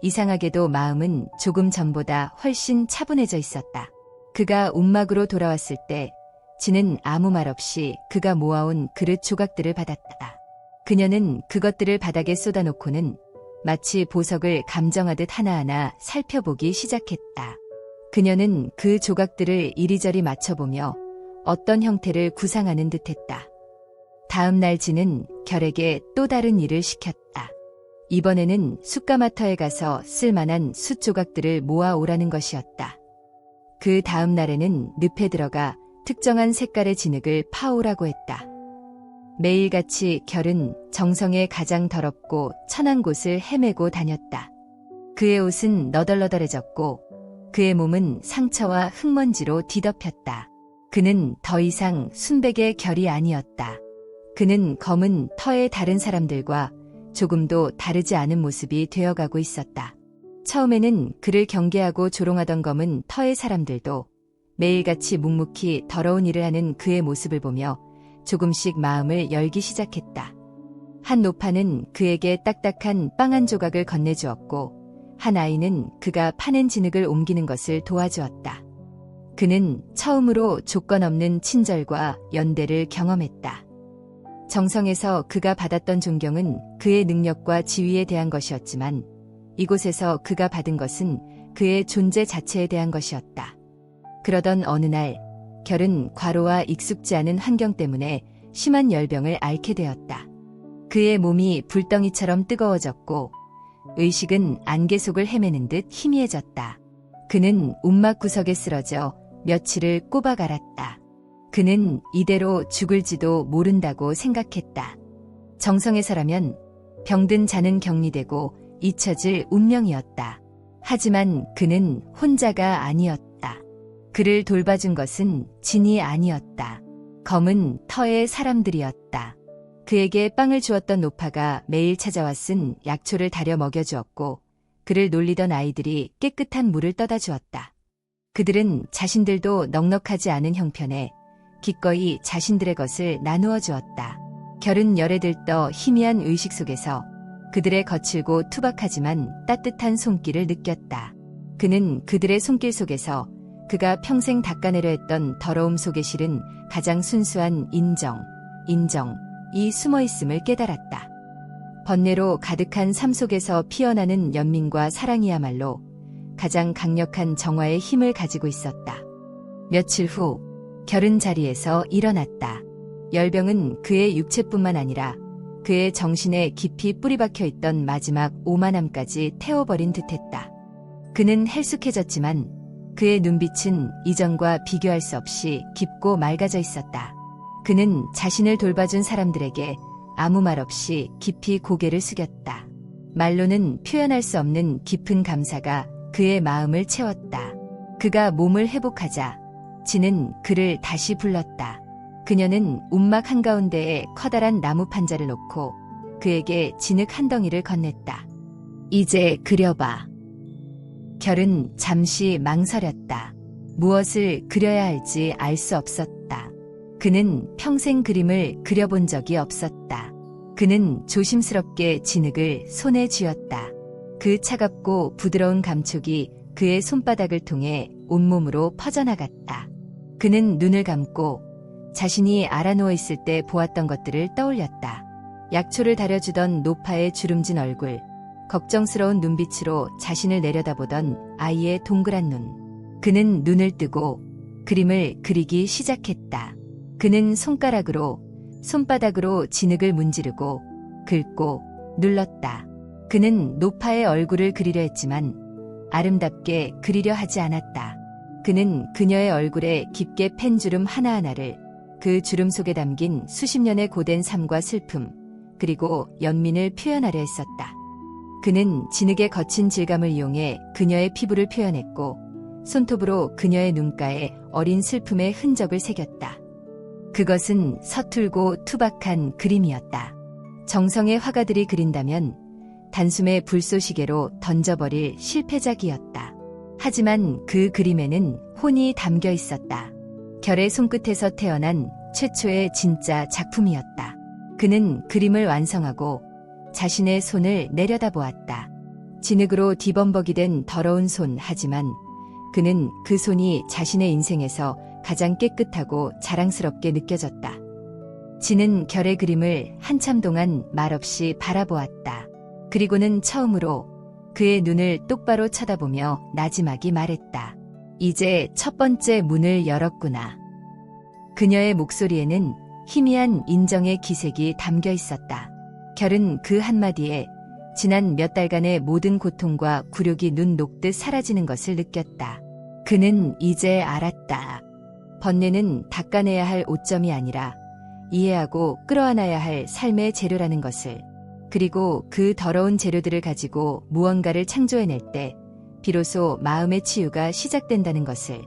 A: 이상하게도 마음은 조금 전보다 훨씬 차분해져 있었다. 그가 움막으로 돌아왔을 때 지는 아무 말 없이 그가 모아온 그릇 조각들을 받았다. 그녀는 그것들을 바닥에 쏟아놓고는 마치 보석을 감정하듯 하나하나 살펴보기 시작했다. 그녀는 그 조각들을 이리저리 맞춰보며 어떤 형태를 구상하는 듯했다. 다음 날 지는 결에게 또 다른 일을 시켰다. 이번에는 숯가마터에 가서 쓸만한 숯 조각들을 모아오라는 것이었다. 그 다음 날에는 늪에 들어가 특정한 색깔의 진흙을 파오라고 했다. 매일같이 결은 정성의 가장 더럽고 천한 곳을 헤매고 다녔다. 그의 옷은 너덜너덜해졌고 그의 몸은 상처와 흙먼지로 뒤덮였다. 그는 더 이상 순백의 결이 아니었다. 그는 검은 터의 다른 사람들과 조금도 다르지 않은 모습이 되어가고 있었다. 처음에는 그를 경계하고 조롱하던 검은 터의 사람들도 매일같이 묵묵히 더러운 일을 하는 그의 모습을 보며 조금씩 마음을 열기 시작했다. 한 노파는 그에게 딱딱한 빵 한 조각을 건네주었고 한 아이는 그가 파낸 진흙을 옮기는 것을 도와주었다. 그는 처음으로 조건 없는 친절과 연대를 경험했다. 정성에서 그가 받았던 존경은 그의 능력과 지위에 대한 것이었지만 이곳에서 그가 받은 것은 그의 존재 자체에 대한 것이었다. 그러던 어느 날 결은 과로와 익숙지 않은 환경 때문에 심한 열병을 앓게 되었다. 그의 몸이 불덩이처럼 뜨거워졌고 의식은 안개 속을 헤매는 듯 희미해졌다. 그는 움막 구석에 쓰러져 며칠을 꼬박 앓았다. 그는 이대로 죽을지도 모른다고 생각했다. 정성에서라면 병든 자는 격리되고 잊혀질 운명이었다. 하지만 그는 혼자가 아니었다. 그를 돌봐준 것은 진이 아니었다. 검은 터의 사람들이었다. 그에게 빵을 주었던 노파가 매일 찾아와 쓴 약초를 다려 먹여주었고 그를 놀리던 아이들이 깨끗한 물을 떠다 주었다. 그들은 자신들도 넉넉하지 않은 형편에 기꺼이 자신들의 것을 나누어 주었다. 결은 열에 들떠 희미한 의식 속에서 그들의 거칠고 투박하지만 따뜻한 손길을 느꼈다. 그는 그들의 손길 속에서 그가 평생 닦아내려 했던 더러움 속에 실은 가장 순수한 인정이 숨어있음을 깨달았다. 번뇌로 가득한 삶 속에서 피어나는 연민과 사랑이야말로 가장 강력한 정화의 힘을 가지고 있었다. 며칠 후 결은 자리에서 일어났다. 열병은 그의 육체뿐만 아니라 그의 정신에 깊이 뿌리박혀 있던 마지막 오만함까지 태워버린 듯했다. 그는 헬쑥해졌지만 그의 눈빛은 이전과 비교할 수 없이 깊고 맑아져 있었다. 그는 자신을 돌봐준 사람들에게 아무 말 없이 깊이 고개를 숙였다. 말로는 표현할 수 없는 깊은 감사가 그의 마음을 채웠다. 그가 몸을 회복하자 진은 그를 다시 불렀다. 그녀는 움막 한가운데에 커다란 나무 판자를 놓고 그에게 진흙 한 덩이를 건넸다. 이제 그려봐. 결은 잠시 망설였다. 무엇을 그려야 할지 알 수 없었다. 그는 평생 그림을 그려본 적이 없었다. 그는 조심스럽게 진흙을 손에 쥐었다. 그 차갑고 부드러운 감촉이 그의 손바닥을 통해 온몸으로 퍼져나갔다. 그는 눈을 감고 자신이 알아누워 있을 때 보았던 것들을 떠올렸다. 약초를 다려주던 노파의 주름진 얼굴, 걱정스러운 눈빛으로 자신을 내려다보던 아이의 동그란 눈. 그는 눈을 뜨고 그림을 그리기 시작했다. 그는 손바닥으로 진흙을 문지르고 긁고 눌렀다. 그는 노파의 얼굴을 그리려 했지만 아름답게 그리려 하지 않았다. 그는 그녀의 얼굴에 깊게 팬 주름 하나하나를 그 주름 속에 담긴 수십 년의 고된 삶과 슬픔, 그리고 연민을 표현하려 했었다. 그는 진흙의 거친 질감을 이용해 그녀의 피부를 표현했고 손톱으로 그녀의 눈가에 어린 슬픔의 흔적을 새겼다. 그것은 서툴고 투박한 그림이었다. 정성의 화가들이 그린다면 단숨에 불쏘시개로 던져버릴 실패작이었다. 하지만 그 그림에는 혼이 담겨 있었다. 결의 손끝에서 태어난 최초의 진짜 작품이었다. 그는 그림을 완성하고 자신의 손을 내려다보았다. 진흙으로 뒤범벅이 된 더러운 손. 하지만 그는 그 손이 자신의 인생에서 가장 깨끗하고 자랑스럽게 느껴졌다. 진은 결의 그림을 한참 동안 말없이 바라보았다. 그리고는 처음으로 그의 눈을 똑바로 쳐다보며 나지막이 말했다. 이제 첫 번째 문을 열었구나. 그녀의 목소리에는 희미한 인정의 기색이 담겨 있었다. 결은 그 한마디에 지난 몇 달간의 모든 고통과 굴욕이 눈 녹듯 사라지는 것을 느꼈다. 그는 이제 알았다. 번뇌는 닦아내야 할 오점이 아니라 이해하고 끌어안아야 할 삶의 재료라는 것을. 그리고 그 더러운 재료들을 가지고 무언가를 창조해낼 때 비로소 마음의 치유가 시작된다는 것을.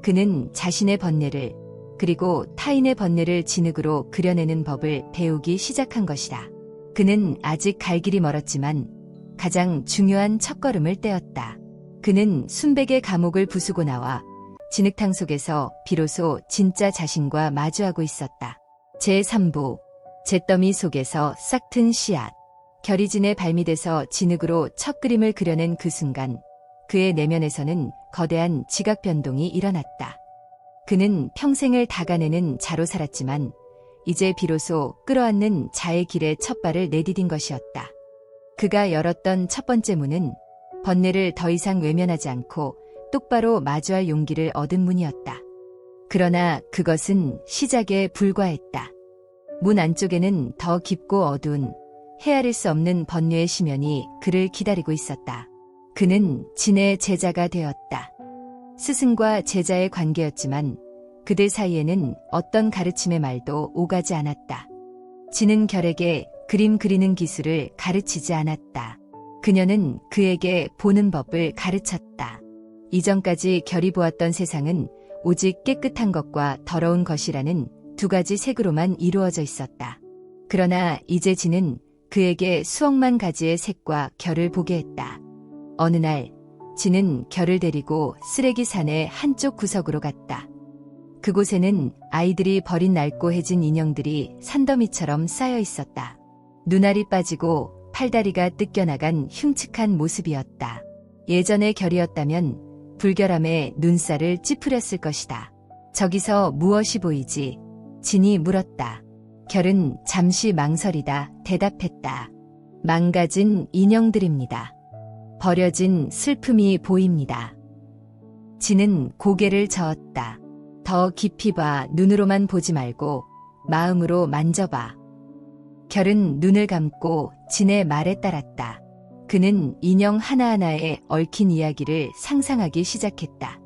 A: 그는 자신의 번뇌를 그리고 타인의 번뇌를 진흙으로 그려내는 법을 배우기 시작한 것이다. 그는 아직 갈 길이 멀었지만 가장 중요한 첫걸음을 떼었다. 그는 순백의 감옥을 부수고 나와 진흙탕 속에서 비로소 진짜 자신과 마주하고 있었다. 제3부 잿더미 속에서 싹튼 씨앗. 결이 진의 발밑에서 진흙으로 첫 그림을 그려낸 그 순간 그의 내면에서는 거대한 지각 변동이 일어났다. 그는 평생을 다가내는 자로 살았지만 이제 비로소 끌어안는 자의 길에 첫 발을 내디딘 것이었다. 그가 열었던 첫 번째 문은 번뇌를 더 이상 외면하지 않고 똑바로 마주할 용기를 얻은 문이었다. 그러나 그것은 시작에 불과했다. 문 안쪽에는 더 깊고 어두운 헤아릴 수 없는 번뇌의 심연이 그를 기다리고 있었다. 그는 진의 제자가 되었다. 스승과 제자의 관계였지만 그들 사이에는 어떤 가르침의 말도 오가지 않았다. 진은 결에게 그림 그리는 기술을 가르치지 않았다. 그녀는 그에게 보는 법을 가르쳤다. 이전까지 결이 보았던 세상은 오직 깨끗한 것과 더러운 것이라는 두 가지 색으로만 이루어져 있었다. 그러나 이제 진은 그에게 수억만 가지의 색과 결을 보게 했다. 어느 날 진은 결을 데리고 쓰레기 산의 한쪽 구석으로 갔다. 그곳에는 아이들이 버린 낡고해진 인형들이 산더미처럼 쌓여 있었다. 눈알이 빠지고 팔다리가 뜯겨나간 흉측한 모습이었다. 예전의 결이었다면 불결함에 눈살을 찌푸렸을 것이다. 저기서 무엇이 보이지? 진이 물었다. 결은 잠시 망설이다 대답했다. 망가진 인형들입니다. 버려진 슬픔이 보입니다. 진은 고개를 저었다. 더 깊이 봐. 눈으로만 보지 말고 마음으로 만져봐. 결은 눈을 감고 진의 말에 따랐다. 그는 인형 하나하나에 얽힌 이야기를 상상하기 시작했다.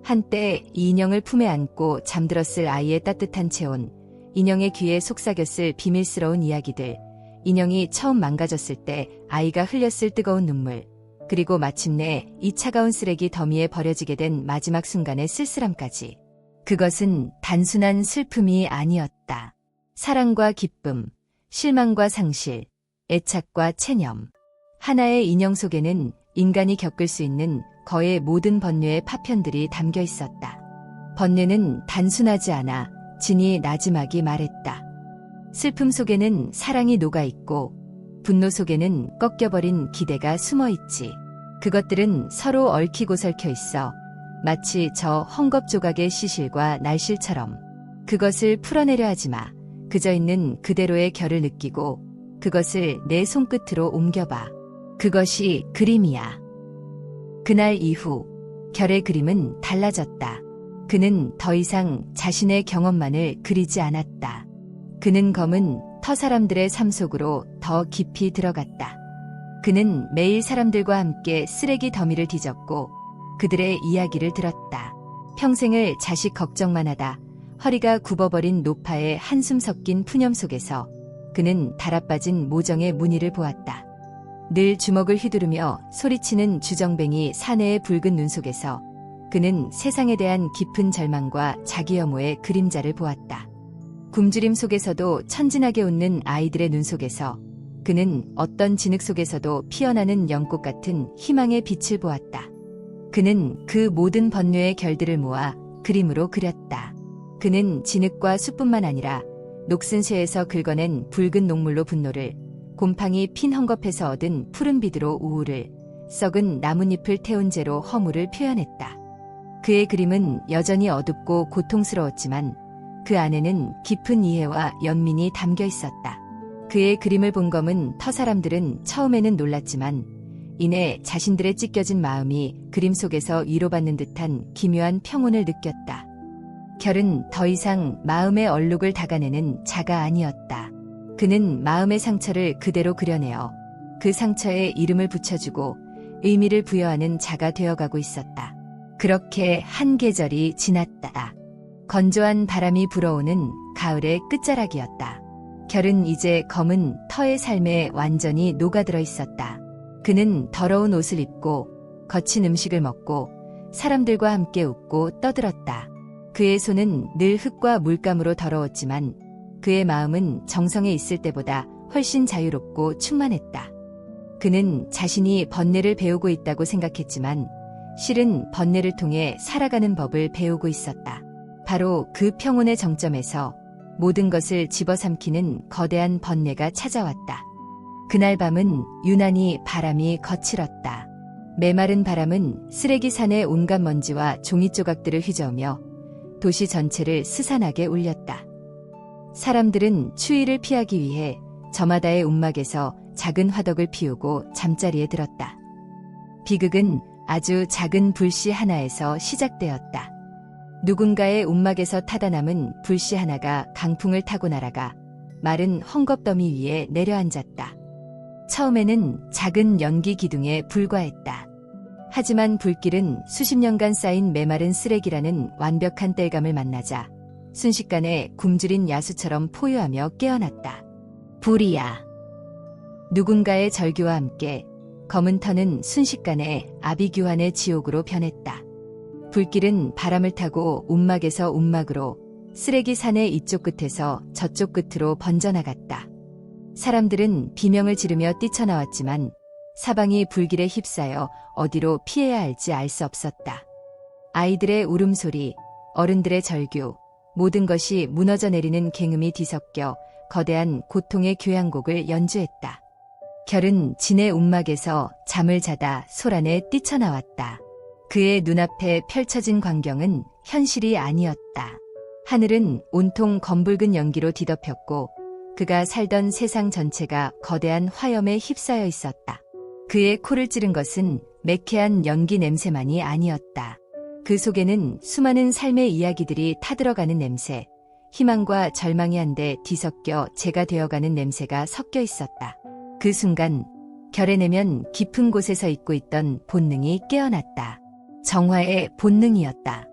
A: 한때 이 인형을 품에 안고 잠들었을 아이의 따뜻한 체온, 인형의 귀에 속삭였을 비밀스러운 이야기들, 인형이 처음 망가졌을 때 아이가 흘렸을 뜨거운 눈물, 그리고 마침내 이 차가운 쓰레기 더미에 버려지게 된 마지막 순간의 쓸쓸함까지. 그것은 단순한 슬픔이 아니었다. 사랑과 기쁨, 실망과 상실, 애착과 체념. 하나의 인형 속에는 인간이 겪을 수 있는 거의 모든 번뇌의 파편들이 담겨 있었다. 번뇌는 단순하지 않아. 진이 나지막이 말했다. 슬픔 속에는 사랑이 녹아있고 분노 속에는 꺾여버린 기대가 숨어있지. 그것들은 서로 얽히고 설켜 있어 마치 저 헝겊 조각의 시실과 날실처럼. 그것을 풀어내려 하지 마. 그저 있는 그대로의 결을 느끼고 그것을 내 손끝으로 옮겨봐. 그것이 그림이야. 그날 이후 결의 그림은 달라졌다. 그는 더 이상 자신의 경험만을 그리지 않았다. 그는 검은 터 사람들의 삶 속으로 더 깊이 들어갔다. 그는 매일 사람들과 함께 쓰레기 더미를 뒤졌고 그들의 이야기를 들었다. 평생을 자식 걱정만 하다 허리가 굽어버린 노파의 한숨 섞인 푸념 속에서 그는 달아빠진 모정의 무늬를 보았다. 늘 주먹을 휘두르며 소리치는 주정뱅이 사내의 붉은 눈 속에서 그는 세상에 대한 깊은 절망과 자기 혐오의 그림자를 보았다. 굶주림 속에서도 천진하게 웃는 아이들의 눈 속에서 그는 어떤 진흙 속에서도 피어나는 연꽃 같은 희망의 빛을 보았다. 그는 그 모든 번뇌의 결들을 모아 그림으로 그렸다. 그는 진흙과 숲뿐만 아니라 녹슨 쇠에서 긁어낸 붉은 녹물로 분노를, 곰팡이 핀 헝겊에서 얻은 푸른 빛으로 우울을, 썩은 나뭇잎을 태운 재로 허물을 표현했다. 그의 그림은 여전히 어둡고 고통스러웠지만 그 안에는 깊은 이해와 연민이 담겨 있었다. 그의 그림을 본 검은 터 사람들은 처음에는 놀랐지만 이내 자신들의 찢겨진 마음이 그림 속에서 위로받는 듯한 기묘한 평온을 느꼈다. 결은 더 이상 마음의 얼룩을 닦아내는 자가 아니었다. 그는 마음의 상처를 그대로 그려내어 그 상처에 이름을 붙여주고 의미를 부여하는 자가 되어가고 있었다. 그렇게 한 계절이 지났다. 건조한 바람이 불어오는 가을의 끝자락이었다. 결은 이제 검은 터의 삶에 완전히 녹아들어 있었다. 그는 더러운 옷을 입고 거친 음식을 먹고 사람들과 함께 웃고 떠들었다. 그의 손은 늘 흙과 물감으로 더러웠지만 그의 마음은 정성에 있을 때보다 훨씬 자유롭고 충만했다. 그는 자신이 번뇌를 배우고 있다고 생각했지만 실은 번뇌를 통해 살아가는 법을 배우고 있었다. 바로 그 평온의 정점에서 모든 것을 집어삼키는 거대한 번뇌가 찾아왔다. 그날 밤은 유난히 바람이 거칠었다. 메마른 바람은 쓰레기 산의 온갖 먼지와 종이 조각들을 휘저으며 도시 전체를 스산하게 울렸다. 사람들은 추위를 피하기 위해 저마다의 움막에서 작은 화덕을 피우고 잠자리에 들었다. 비극은 아주 작은 불씨 하나에서 시작되었다. 누군가의 움막에서 타다 남은 불씨 하나가 강풍을 타고 날아가 마른 헝겊더미 위에 내려앉았다. 처음에는 작은 연기 기둥에 불과했다. 하지만 불길은 수십 년간 쌓인 메마른 쓰레기라는 완벽한 땔감을 만나자 순식간에 굶주린 야수처럼 포효하며 깨어났다. 불이야. 누군가의 절규와 함께 검은 터는 순식간에 아비규환의 지옥으로 변했다. 불길은 바람을 타고 움막에서 움막으로, 쓰레기 산의 이쪽 끝에서 저쪽 끝으로 번져나갔다. 사람들은 비명을 지르며 뛰쳐나왔지만 사방이 불길에 휩싸여 어디로 피해야 할지 알 수 없었다. 아이들의 울음소리, 어른들의 절규, 모든 것이 무너져 내리는 갱음이 뒤섞여 거대한 고통의 교향곡을 연주했다. 결은 진의 움막에서 잠을 자다 소란에 뛰쳐나왔다. 그의 눈앞에 펼쳐진 광경은 현실이 아니었다. 하늘은 온통 검붉은 연기로 뒤덮였고 그가 살던 세상 전체가 거대한 화염에 휩싸여 있었다. 그의 코를 찌른 것은 매캐한 연기 냄새만이 아니었다. 그 속에는 수많은 삶의 이야기들이 타들어가는 냄새, 희망과 절망이 한데 뒤섞여 재가 되어가는 냄새가 섞여 있었다. 그 순간 결의 내면 깊은 곳에서 잊고 있던 본능이 깨어났다. 정화의 본능이었다.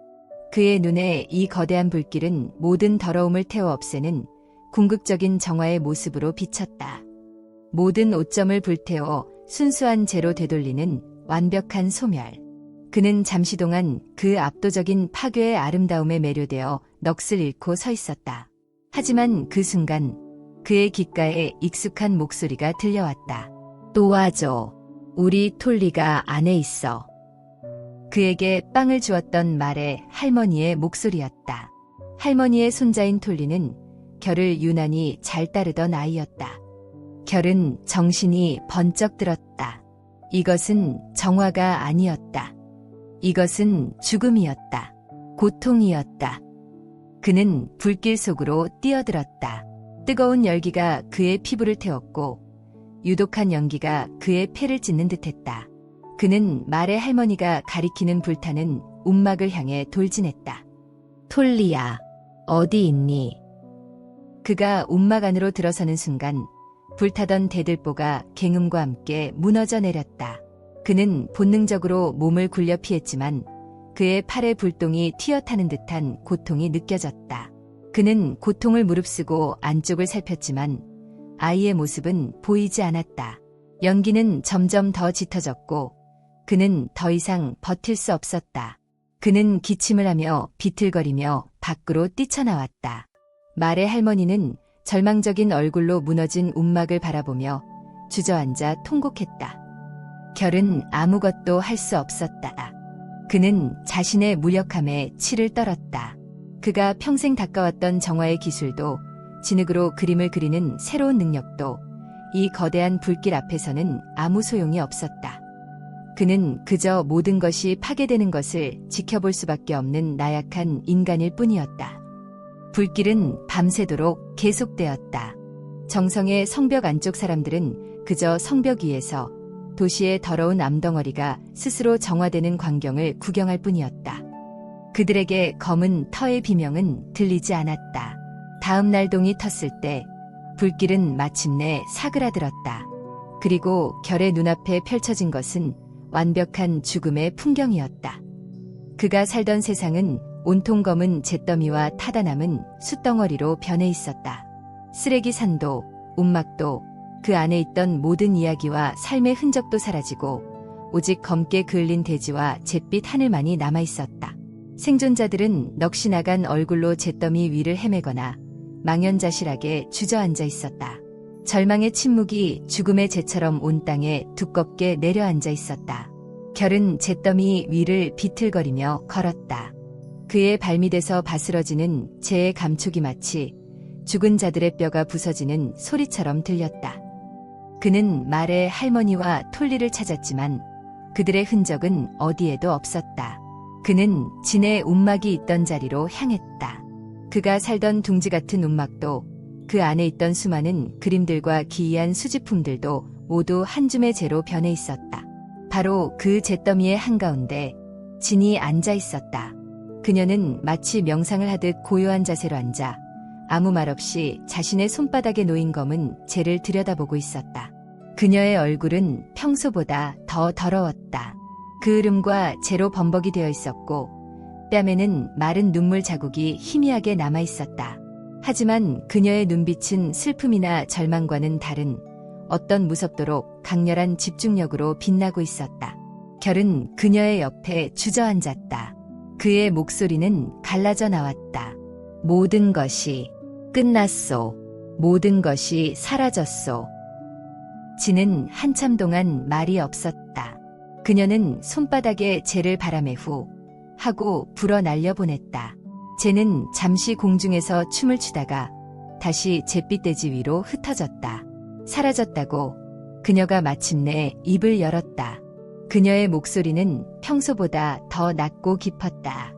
A: 그의 눈에 이 거대한 불길은 모든 더러움을 태워 없애는 궁극적인 정화의 모습으로 비쳤다. 모든 오점을 불태워 순수한 재로 되돌리는 완벽한 소멸. 그는 잠시 동안 그 압도적인 파괴의 아름다움에 매료되어 넋을 잃고 서 있었다. 하지만 그 순간 그의 귓가에 익숙한 목소리가 들려왔다. 도와줘. 우리 톨리가 안에 있어. 그에게 빵을 주었던 말의 할머니의 목소리였다. 할머니의 손자인 톨리는 결을 유난히 잘 따르던 아이였다. 결은 정신이 번쩍 들었다. 이것은 정화가 아니었다. 이것은 죽음이었다. 고통이었다. 그는 불길 속으로 뛰어들었다. 뜨거운 열기가 그의 피부를 태웠고 유독한 연기가 그의 폐를 찢는 듯했다. 그는 말의 할머니가 가리키는 불타는 움막을 향해 돌진했다. 톨리야, 어디 있니? 그가 움막 안으로 들어서는 순간 불타던 대들보가 갱음과 함께 무너져 내렸다. 그는 본능적으로 몸을 굴려 피했지만 그의 팔에 불똥이 튀어타는 듯한 고통이 느껴졌다. 그는 고통을 무릅쓰고 안쪽을 살폈지만 아이의 모습은 보이지 않았다. 연기는 점점 더 짙어졌고 그는 더 이상 버틸 수 없었다. 그는 기침을 하며 비틀거리며 밖으로 뛰쳐나왔다. 말의 할머니는 절망적인 얼굴로 무너진 움막을 바라보며 주저앉아 통곡했다. 결은 아무것도 할 수 없었다. 그는 자신의 무력함에 치를 떨었다. 그가 평생 닦아왔던 정화의 기술도 진흙으로 그림을 그리는 새로운 능력도 이 거대한 불길 앞에서는 아무 소용이 없었다. 그는 그저 모든 것이 파괴되는 것을 지켜볼 수밖에 없는 나약한 인간일 뿐이었다. 불길은 밤새도록 계속되었다. 정성의 성벽 안쪽 사람들은 그저 성벽 위에서 도시의 더러운 암덩어리가 스스로 정화되는 광경을 구경할 뿐이었다. 그들에게 검은 터의 비명은 들리지 않았다. 다음 날 동이 텄을 때 불길은 마침내 사그라들었다. 그리고 결의 눈앞에 펼쳐진 것은 완벽한 죽음의 풍경이었다. 그가 살던 세상은 온통 검은 잿더미와 타다 남은 숯덩어리로 변해 있었다. 쓰레기 산도, 움막도, 그 안에 있던 모든 이야기와 삶의 흔적도 사라지고 오직 검게 그을린 대지와 잿빛 하늘만이 남아있었다. 생존자들은 넋이 나간 얼굴로 잿더미 위를 헤매거나 망연자실하게 주저앉아 있었다. 절망의 침묵이 죽음의 재처럼 온 땅에 두껍게 내려앉아 있었다. 결은 잿더미 위를 비틀거리며 걸었다. 그의 발밑에서 바스러지는 재의 감촉이 마치 죽은 자들의 뼈가 부서지는 소리처럼 들렸다. 그는 말의 할머니와 톨리를 찾았지만 그들의 흔적은 어디에도 없었다. 그는 진의 움막이 있던 자리로 향했다. 그가 살던 둥지 같은 움막도 그 안에 있던 수많은 그림들과 기이한 수집품들도 모두 한 줌의 재로 변해 있었다. 바로 그 잿더미의 한가운데 진이 앉아 있었다. 그녀는 마치 명상을 하듯 고요한 자세로 앉아 아무 말 없이 자신의 손바닥에 놓인 검은 재를 들여다보고 있었다. 그녀의 얼굴은 평소보다 더 더러웠다. 그 으름과 재로 범벅이 되어 있었고 뺨에는 마른 눈물 자국이 희미하게 남아 있었다. 하지만 그녀의 눈빛은 슬픔이나 절망과는 다른 어떤 무섭도록 강렬한 집중력으로 빛나고 있었다. 결은 그녀의 옆에 주저앉았다. 그의 목소리는 갈라져 나왔다. 모든 것이 끝났소. 모든 것이 사라졌소. 진은 한참 동안 말이 없었다. 그녀는 손바닥에 재를 바람에 후 하고 불어 날려보냈다. 재는 잠시 공중에서 춤을 추다가 다시 잿빛 대지 위로 흩어졌다. 사라졌다고 그녀가 마침내 입을 열었다. 그녀의 목소리는 평소보다 더 낮고 깊었다.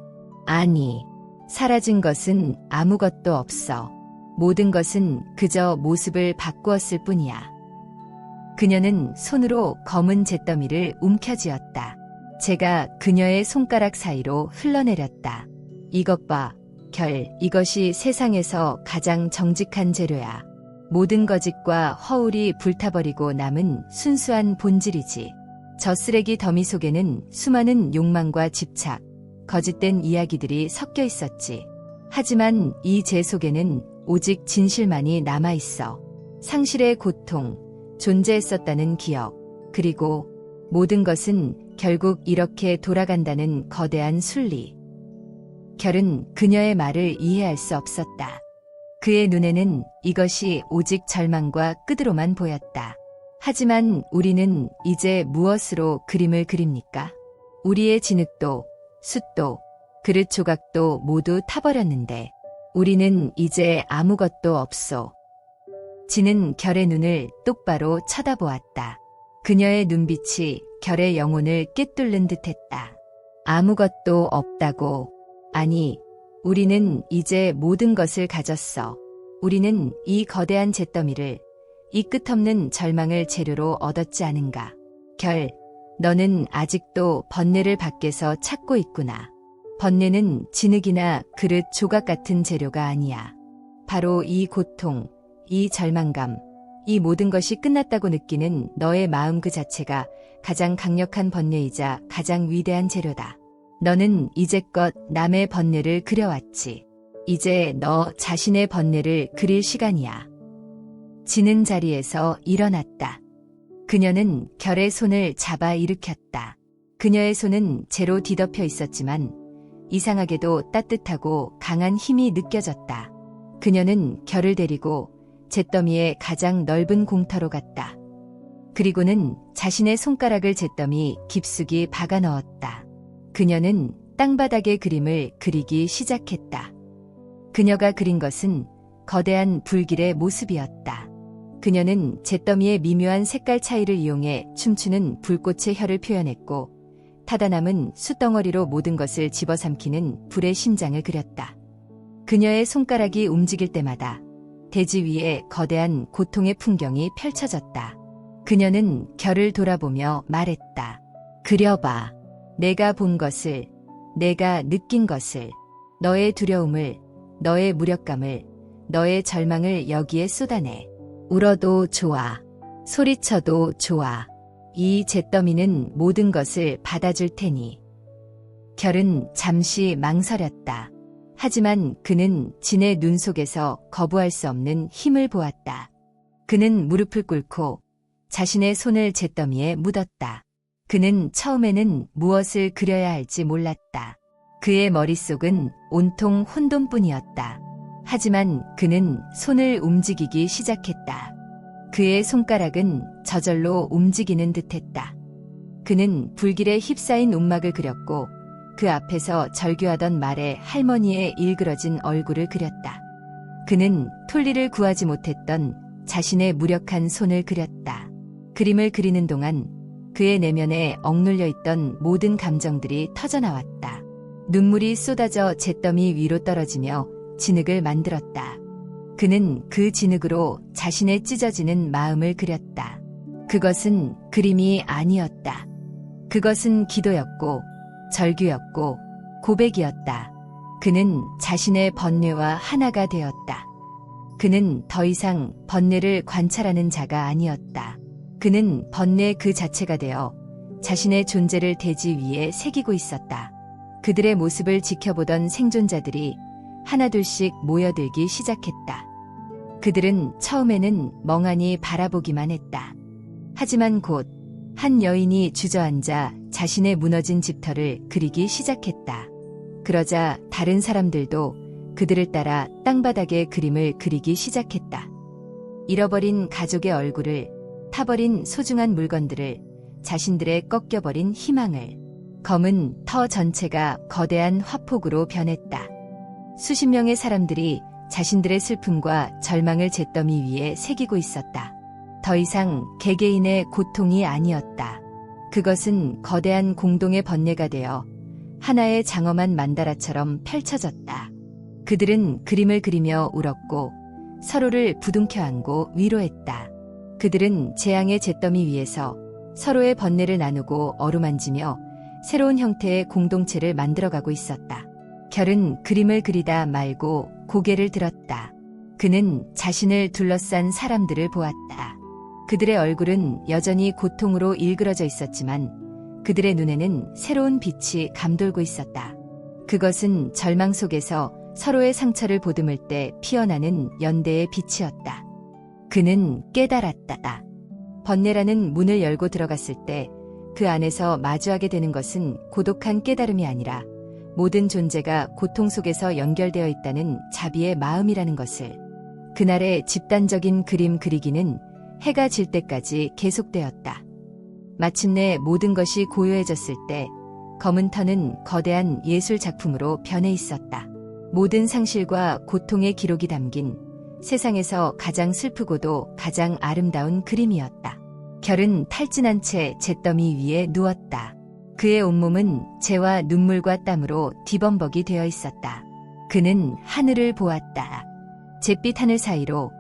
A: 아니, 사라진 것은 아무것도 없어. 모든 것은 그저 모습을 바꾸었을 뿐이야. 그녀는 손으로 검은 잿더미를 움켜쥐었다. 재가 그녀의 손가락 사이로 흘러내렸다. 이것 봐, 이것이 세상에서 가장 정직한 재료야. 모든 거짓과 허울이 불타버리고 남은 순수한 본질이지. 저 쓰레기 더미 속에는 수많은 욕망과 집착, 거짓된 이야기들이 섞여 있었지. 하지만 이 재 속에는 오직 진실만이 남아있어. 상실의 고통, 존재했었다는 기억, 그리고 모든 것은 결국 이렇게 돌아간다는 거대한 순리. 결은 그녀의 말을 이해할 수 없었다. 그의 눈에는 이것이 오직 절망과 끝으로만 보였다. 하지만 우리는 이제 무엇으로 그림을 그립니까? 우리의 진흙도, 숯도, 그릇 조각도 모두 타버렸는데 우리는 이제 아무것도 없소. 지는 결의 눈을 똑바로 쳐다보았다. 그녀의 눈빛이 결의 영혼을 꿰뚫는 듯했다. 아무것도 없다고. 아니, 우리는 이제 모든 것을 가졌어. 우리는 이 거대한 잿더미를, 이 끝없는 절망을 재료로 얻었지 않은가. 너는 아직도 번뇌를 밖에서 찾고 있구나. 번뇌는 진흙이나 그릇 조각 같은 재료가 아니야. 바로 이 고통, 이 절망감, 이 모든 것이 끝났다고 느끼는 너의 마음 그 자체가 가장 강력한 번뇌이자 가장 위대한 재료다. 너는 이제껏 남의 번뇌를 그려왔지. 이제 너 자신의 번뇌를 그릴 시간이야. 지는 자리에서 일어났다. 그녀는 결의 손을 잡아 일으켰다. 그녀의 손은 재로 뒤덮여 있었지만 이상하게도 따뜻하고 강한 힘이 느껴졌다. 그녀는 결을 데리고 잿더미의 가장 넓은 공터로 갔다. 그리고는 자신의 손가락을 잿더미 깊숙이 박아 넣었다. 그녀는 땅바닥의 그림을 그리기 시작했다. 그녀가 그린 것은 거대한 불길의 모습이었다. 그녀는 잿더미의 미묘한 색깔 차이를 이용해 춤추는 불꽃의 혀를 표현했고 타다 남은 숯덩어리로 모든 것을 집어삼키는 불의 심장을 그렸다. 그녀의 손가락이 움직일 때마다 대지 위에 거대한 고통의 풍경이 펼쳐졌다. 그녀는 결을 돌아보며 말했다. 그려봐. 내가 본 것을, 내가 느낀 것을, 너의 두려움을, 너의 무력감을, 너의 절망을 여기에 쏟아내. 울어도 좋아. 소리쳐도 좋아. 이 잿더미는 모든 것을 받아줄 테니. 결은 잠시 망설였다. 하지만 그는 진의 눈 속에서 거부할 수 없는 힘을 보았다. 그는 무릎을 꿇고 자신의 손을 잿더미에 묻었다. 그는 처음에는 무엇을 그려야 할지 몰랐다. 그의 머릿속은 온통 혼돈뿐이었다. 하지만 그는 손을 움직이기 시작했다. 그의 손가락은 저절로 움직이는 듯했다. 그는 불길에 휩싸인 움막을 그렸고 그 앞에서 절규하던 말의 할머니의 일그러진 얼굴을 그렸다. 그는 톨리를 구하지 못했던 자신의 무력한 손을 그렸다. 그림을 그리는 동안 그의 내면에 억눌려 있던 모든 감정들이 터져나왔다. 눈물이 쏟아져 잿더미 위로 떨어지며 진흙을 만들었다. 그는 그 진흙으로 자신의 찢어지는 마음을 그렸다. 그것은 그림이 아니었다. 그것은 기도였고 절규였고 고백이었다. 그는 자신의 번뇌와 하나가 되었다. 그는 더 이상 번뇌를 관찰하는 자가 아니었다. 그는 번뇌 그 자체가 되어 자신의 존재를 대지 위에 새기고 있었다. 그들의 모습을 지켜보던 생존자들이 하나둘씩 모여들기 시작했다. 그들은 처음에는 멍하니 바라보기만 했다. 하지만 곧 한 여인이 주저앉아 자신의 무너진 집터를 그리기 시작했다. 그러자 다른 사람들도 그들을 따라 땅바닥에 그림을 그리기 시작했다. 잃어버린 가족의 얼굴을, 타버린 소중한 물건들을, 자신들의 꺾여버린 희망을. 검은 터 전체가 거대한 화폭으로 변했다. 수십 명의 사람들이 자신들의 슬픔과 절망을 잿더미 위에 새기고 있었다. 더 이상 개개인의 고통이 아니었다. 그것은 거대한 공동의 번뇌가 되어 하나의 장엄한 만다라처럼 펼쳐졌다. 그들은 그림을 그리며 울었고 서로를 부둥켜 안고 위로했다. 그들은 재앙의 잿더미 위에서 서로의 번뇌를 나누고 어루만지며 새로운 형태의 공동체를 만들어가고 있었다. 결은 그림을 그리다 말고 고개를 들었다. 그는 자신을 둘러싼 사람들을 보았다. 그들의 얼굴은 여전히 고통으로 일그러져 있었지만 그들의 눈에는 새로운 빛이 감돌고 있었다. 그것은 절망 속에서 서로의 상처를 보듬을 때 피어나는 연대의 빛이었다. 그는 깨달았다. 번뇌라는 문을 열고 들어갔을 때 그 안에서 마주하게 되는 것은 고독한 깨달음이 아니라 모든 존재가 고통 속에서 연결되어 있다는 자비의 마음이라는 것을. 그날의 집단적인 그림 그리기는 해가 질 때까지 계속되었다. 마침내 모든 것이 고요해졌을 때 검은 턴은 거대한 예술 작품으로 변해 있었다. 모든 상실과 고통의 기록이 담긴 세상에서 가장 슬프고도 가장 아름다운 그림이었다. 결은 탈진한 채 잿더미 위에 누웠다. 그의 온몸은 재와 눈물과 땀으로 뒤범벅이 되어 있었다. 그는 하늘을 보았다. 잿빛 하늘 사이로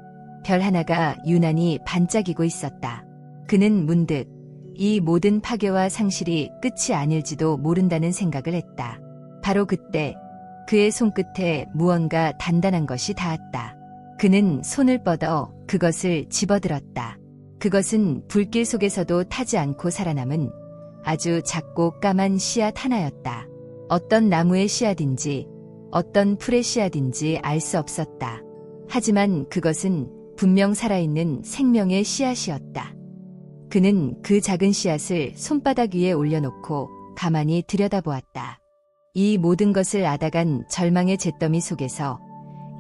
A: 별 하나가 유난히 반짝이고 있었다. 그는 문득 이 모든 파괴와 상실이 끝이 아닐지도 모른다는 생각을 했다. 바로 그때 그의 손끝에 무언가 단단한 것이 닿았다. 그는 손을 뻗어 그것을 집어들었다. 그것은 불길 속에서도 타지 않고 살아남은 아주 작고 까만 씨앗 하나였다. 어떤 나무의 씨앗인지 어떤 풀의 씨앗인지 알 수 없었다. 하지만 그것은 분명 살아있는 생명의 씨앗이었다. 그는 그 작은 씨앗을 손바닥 위에 올려놓고 가만히 들여다보았다. 이 모든 것을 앗아간 절망의 잿더미 속에서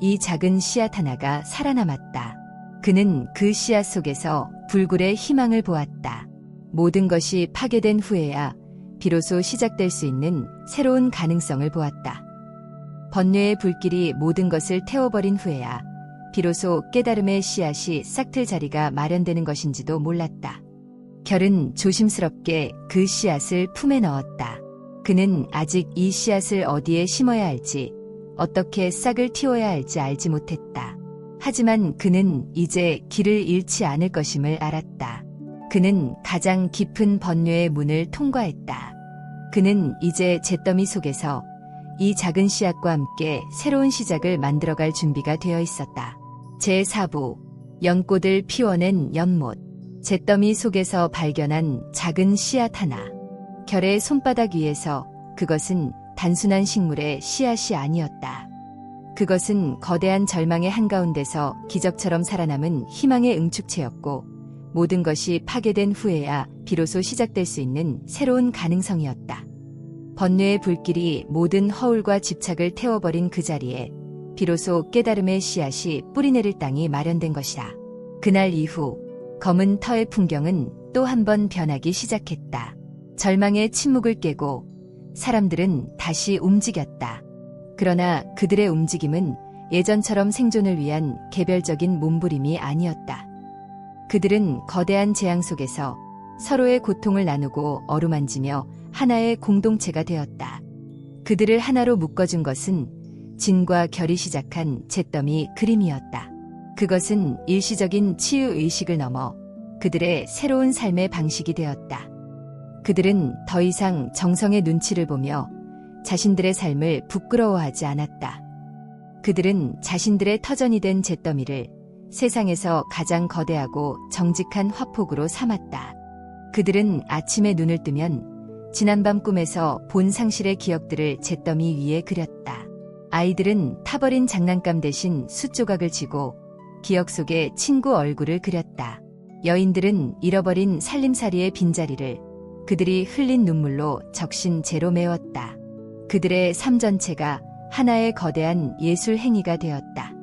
A: 이 작은 씨앗 하나가 살아남았다. 그는 그 씨앗 속에서 불굴의 희망을 보았다. 모든 것이 파괴된 후에야 비로소 시작될 수 있는 새로운 가능성을 보았다. 번뇌의 불길이 모든 것을 태워버린 후에야 비로소 깨달음의 씨앗이 싹틀 자리가 마련되는 것인지도 몰랐다. 결은 조심스럽게 그 씨앗을 품에 넣었다. 그는 아직 이 씨앗을 어디에 심어야 할지, 어떻게 싹을 틔워야 할지 알지 못했다. 하지만 그는 이제 길을 잃지 않을 것임을 알았다. 그는 가장 깊은 번뇌의 문을 통과했다. 그는 이제 잿더미 속에서 이 작은 씨앗과 함께 새로운 시작을 만들어갈 준비가 되어 있었다. 제4부 연꽃을 피워낸 연못. 잿더미 속에서 발견한 작은 씨앗 하나. 결의 손바닥 위에서 그것은 단순한 식물의 씨앗이 아니었다. 그것은 거대한 절망의 한가운데서 기적처럼 살아남은 희망의 응축체였고 모든 것이 파괴된 후에야 비로소 시작될 수 있는 새로운 가능성이었다. 번뇌의 불길이 모든 허울과 집착을 태워버린 그 자리에 비로소 깨달음의 씨앗이 뿌리내릴 땅이 마련된 것이다. 그날 이후 검은 터의 풍경은 또 한 번 변하기 시작했다. 절망의 침묵을 깨고 사람들은 다시 움직였다. 그러나 그들의 움직임은 예전처럼 생존을 위한 개별적인 몸부림이 아니었다. 그들은 거대한 재앙 속에서 서로의 고통을 나누고 어루만지며 하나의 공동체가 되었다. 그들을 하나로 묶어준 것은 진과 결이 시작한 잿더미 그림이었다. 그것은 일시적인 치유의식을 넘어 그들의 새로운 삶의 방식이 되었다. 그들은 더 이상 정성의 눈치를 보며 자신들의 삶을 부끄러워하지 않았다. 그들은 자신들의 터전이 된 잿더미를 세상에서 가장 거대하고 정직한 화폭으로 삼았다. 그들은 아침에 눈을 뜨면 지난밤 꿈에서 본 상실의 기억들을 잿더미 위에 그렸다. 아이들은 타버린 장난감 대신 숫조각을 쥐고 기억 속에 친구 얼굴을 그렸다. 여인들은 잃어버린 살림살이의 빈자리를 그들이 흘린 눈물로 적신제로 메웠다. 그들의 삶 전체가 하나의 거대한 예술 행위가 되었다.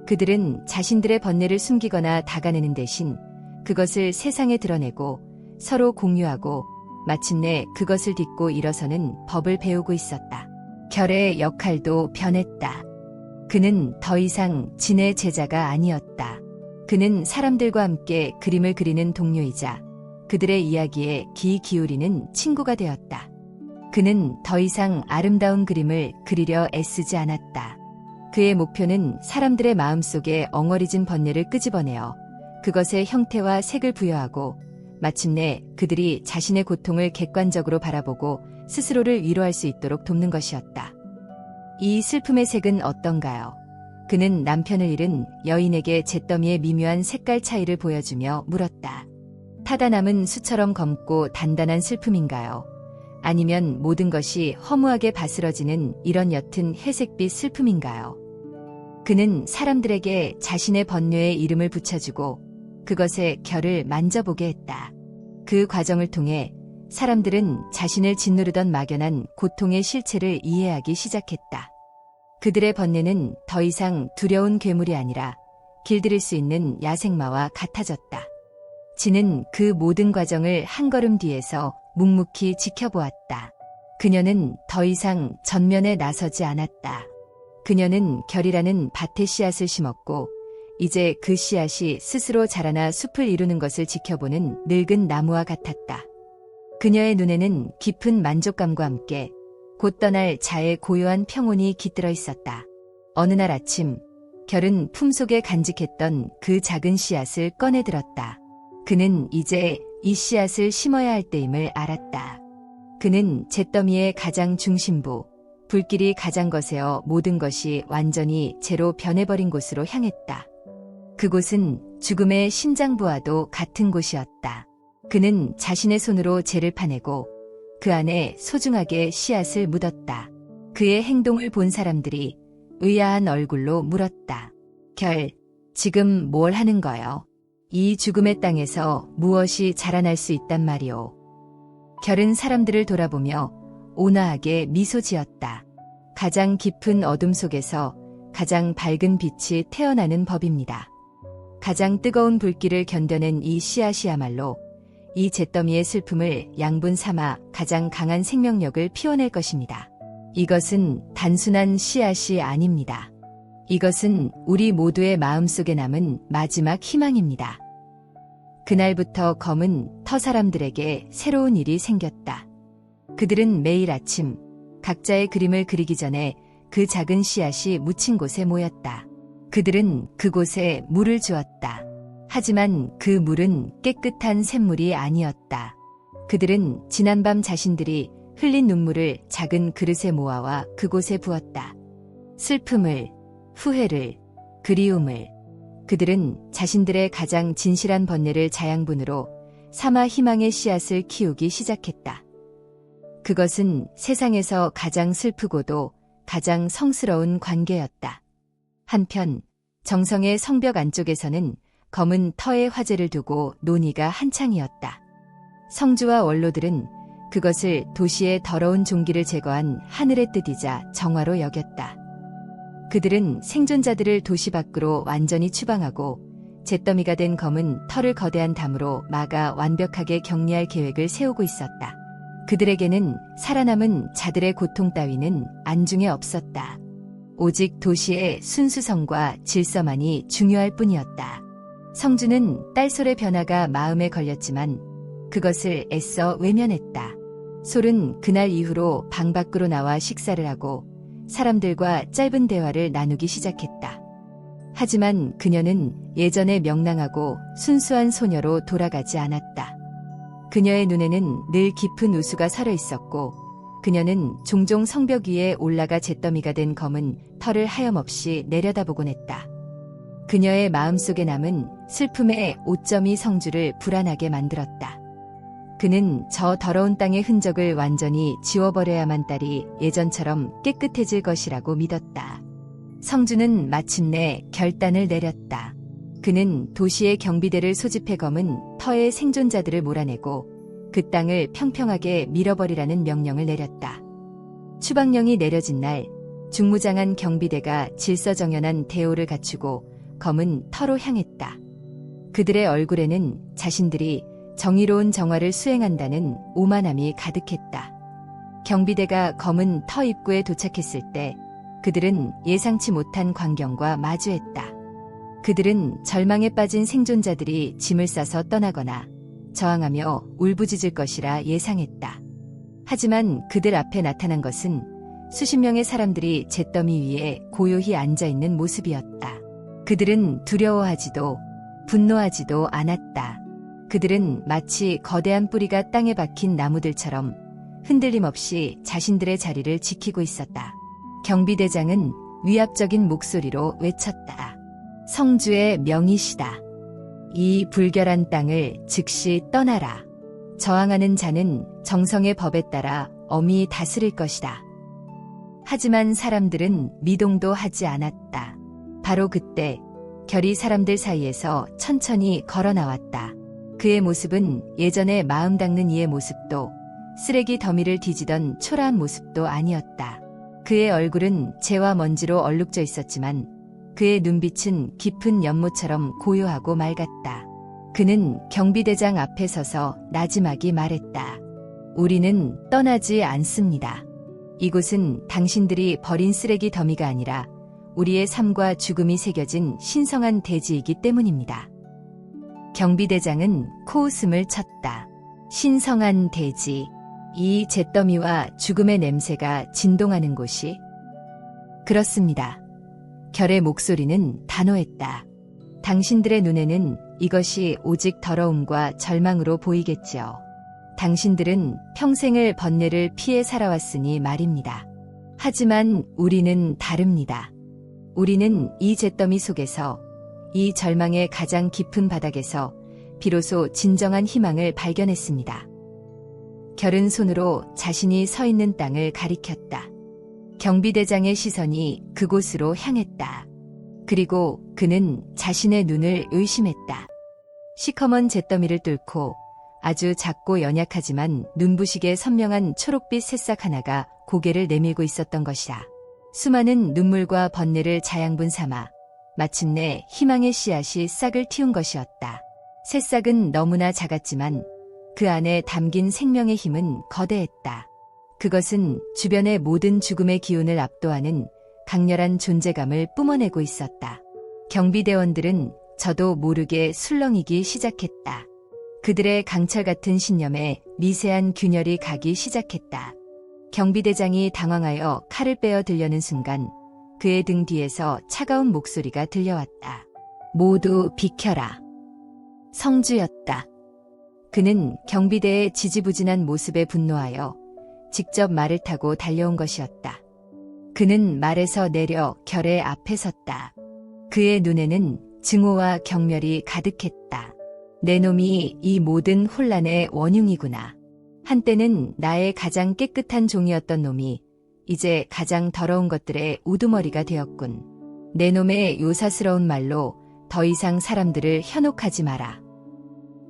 A: 그들은 자신들의 번뇌를 숨기거나 닦아내는 대신 그것을 세상에 드러내고 서로 공유하고 마침내 그것을 딛고 일어서는 법을 배우고 있었다. 결의 역할도 변했다. 그는 더 이상 진의 제자가 아니었다. 그는 사람들과 함께 그림을 그리는 동료이자 그들의 이야기에 귀 기울이는 친구가 되었다. 그는 더 이상 아름다운 그림을 그리려 애쓰지 않았다. 그의 목표는 사람들의 마음속에 엉어리진 번뇌를 끄집어내어 그것의 형태와 색을 부여하고 마침내 그들이 자신의 고통을 객관적으로 바라보고 스스로를 위로할 수 있도록 돕는 것이었다. 이 슬픔의 색은 어떤가요? 그는 남편을 잃은 여인에게 잿더미의 미묘한 색깔 차이를 보여주며 물었다. 타다 남은 수처럼 검고 단단한 슬픔인가요? 아니면 모든 것이 허무하게 바스러지는 이런 옅은 회색빛 슬픔인가요? 그는 사람들에게 자신의 번뇌의 이름을 붙여주고 그것의 결을 만져보게 했다. 그 과정을 통해 사람들은 자신을 짓누르던 막연한 고통의 실체를 이해하기 시작했다. 그들의 번뇌는 더 이상 두려운 괴물이 아니라 길들일 수 있는 야생마와 같아졌다. 진은 그 모든 과정을 한 걸음 뒤에서 묵묵히 지켜보았다. 그녀는 더 이상 전면에 나서지 않았다. 그녀는 결이라는 밭에 씨앗을 심었고 이제 그 씨앗이 스스로 자라나 숲을 이루는 것을 지켜보는 늙은 나무와 같았다. 그녀의 눈에는 깊은 만족감과 함께 곧 떠날 자의 고요한 평온이 깃들어 있었다. 어느 날 아침, 결은 품속에 간직했던 그 작은 씨앗을 꺼내들었다. 그는 이제 이 씨앗을 심어야 할 때임을 알았다. 그는 잿더미의 가장 중심부, 불길이 가장 거세어 모든 것이 완전히 재로 변해버린 곳으로 향했다. 그곳은 죽음의 심장부와도 같은 곳이었다. 그는 자신의 손으로 재를 파내고 그 안에 소중하게 씨앗을 묻었다. 그의 행동을 본 사람들이 의아한 얼굴로 물었다. 결, 지금 뭘 하는 거요? 이 죽음의 땅에서 무엇이 자라날 수 있단 말이오? 결은 사람들을 돌아보며 온화하게 미소 지었다. 가장 깊은 어둠 속에서 가장 밝은 빛이 태어나는 법입니다. 가장 뜨거운 불길을 견뎌낸 이 씨앗이야말로 이 잿더미의 슬픔을 양분 삼아 가장 강한 생명력을 피워낼 것입니다. 이것은 단순한 씨앗이 아닙니다. 이것은 우리 모두의 마음속에 남은 마지막 희망입니다. 그날부터 검은 터 사람들에게 새로운 일이 생겼다. 그들은 매일 아침 각자의 그림을 그리기 전에 그 작은 씨앗이 묻힌 곳에 모였다. 그들은 그곳에 물을 주었다. 하지만 그 물은 깨끗한 샘물이 아니었다. 그들은 지난밤 자신들이 흘린 눈물을 작은 그릇에 모아와 그곳에 부었다. 슬픔을, 후회를, 그리움을. 그들은 자신들의 가장 진실한 번뇌를 자양분으로 삼아 희망의 씨앗을 키우기 시작했다. 그것은 세상에서 가장 슬프고도 가장 성스러운 관계였다. 한편 정성의 성벽 안쪽에서는 검은 터의 화제를 두고 논의가 한창이었다. 성주와 원로들은 그것을 도시의 더러운 종기를 제거한 하늘의 뜻이자 정화로 여겼다. 그들은 생존자들을 도시 밖으로 완전히 추방하고 잿더미가 된 검은 털을 거대한 담으로 막아 완벽하게 격리할 계획을 세우고 있었다. 그들에게는 살아남은 자들의 고통 따위는 안중에 없었다. 오직 도시의 순수성과 질서만이 중요할 뿐이었다. 성주는 딸솔의 변화가 마음에 걸렸지만 그것을 애써 외면했다. 솔은 그날 이후로 방 밖으로 나와 식사를 하고 사람들과 짧은 대화를 나누기 시작했다. 하지만 그녀는 예전의 명랑하고 순수한 소녀로 돌아가지 않았다. 그녀의 눈에는 늘 깊은 우수가 서려 있었고 그녀는 종종 성벽 위에 올라가 잿더미가 된 검은 털을 하염없이 내려다보곤 했다. 그녀의 마음속에 남은 슬픔의 오점이 성주를 불안하게 만들었다. 그는 저 더러운 땅의 흔적을 완전히 지워버려야만 딸이 예전처럼 깨끗해질 것이라고 믿었다. 성주는 마침내 결단을 내렸다. 그는 도시의 경비대를 소집해 검은 터의 생존자들을 몰아내고 그 땅을 평평하게 밀어버리라는 명령을 내렸다. 추방령이 내려진 날 중무장한 경비대가 질서정연한 대오를 갖추고 검은 터로 향했다. 그들의 얼굴에는 자신들이 정의로운 정화를 수행한다는 오만함이 가득했다. 경비대가 검은 터 입구에 도착했을 때 그들은 예상치 못한 광경과 마주했다. 그들은 절망에 빠진 생존자들이 짐을 싸서 떠나거나 저항하며 울부짖을 것이라 예상했다. 하지만 그들 앞에 나타난 것은 수십 명의 사람들이 잿더미 위에 고요히 앉아있는 모습이었다. 그들은 두려워하지도 분노하지도 않았다. 그들은 마치 거대한 뿌리가 땅에 박힌 나무들처럼 흔들림 없이 자신들의 자리를 지키고 있었다. 경비대장은 위압적인 목소리로 외쳤다. 성주의 명이시다. 이 불결한 땅을 즉시 떠나라. 저항하는 자는 정성의 법에 따라 엄히 다스릴 것이다. 하지만 사람들은 미동도 하지 않았다. 바로 그때 결이 사람들 사이에서 천천히 걸어 나왔다. 그의 모습은 예전에 마음 닦는 이의 모습도 쓰레기 더미를 뒤지던 초라한 모습도 아니었다. 그의 얼굴은 재와 먼지로 얼룩져 있었지만 그의 눈빛은 깊은 연못처럼 고요하고 맑았다. 그는 경비대장 앞에 서서 나지막이 말했다. 우리는 떠나지 않습니다. 이곳은 당신들이 버린 쓰레기 더미가 아니라 우리의 삶과 죽음이 새겨진 신성한 대지이기 때문입니다. 경비대장은 코웃음을 쳤다. 신성한 대지, 이 잿더미와 죽음의 냄새가 진동하는 곳이? 그렇습니다. 결의 목소리는 단호했다. 당신들의 눈에는 이것이 오직 더러움과 절망으로 보이겠지요. 당신들은 평생을 번뇌를 피해 살아왔으니 말입니다. 하지만 우리는 다릅니다. 우리는 이 잿더미 속에서, 이 절망의 가장 깊은 바닥에서 비로소 진정한 희망을 발견했습니다. 결은 손으로 자신이 서 있는 땅을 가리켰다. 경비대장의 시선이 그곳으로 향했다. 그리고 그는 자신의 눈을 의심했다. 시커먼 잿더미를 뚫고 아주 작고 연약하지만 눈부시게 선명한 초록빛 새싹 하나가 고개를 내밀고 있었던 것이다. 수많은 눈물과 번뇌를 자양분 삼아 마침내 희망의 씨앗이 싹을 틔운 것이었다. 새싹은 너무나 작았지만 그 안에 담긴 생명의 힘은 거대했다. 그것은 주변의 모든 죽음의 기운을 압도하는 강렬한 존재감을 뿜어내고 있었다. 경비대원들은 저도 모르게 술렁이기 시작했다. 그들의 강철 같은 신념에 미세한 균열이 가기 시작했다. 경비대장이 당황하여 칼을 빼어 들려는 순간 그의 등 뒤에서 차가운 목소리가 들려왔다. 모두 비켜라. 성주였다. 그는 경비대의 지지부진한 모습에 분노하여 직접 말을 타고 달려온 것이었다. 그는 말에서 내려 결의 앞에 섰다. 그의 눈에는 증오와 경멸이 가득했다. 내 놈이 이 모든 혼란의 원흉이구나. 한때는 나의 가장 깨끗한 종이었던 놈이 이제 가장 더러운 것들의 우두머리가 되었군. 내 놈의 요사스러운 말로 더 이상 사람들을 현혹하지 마라.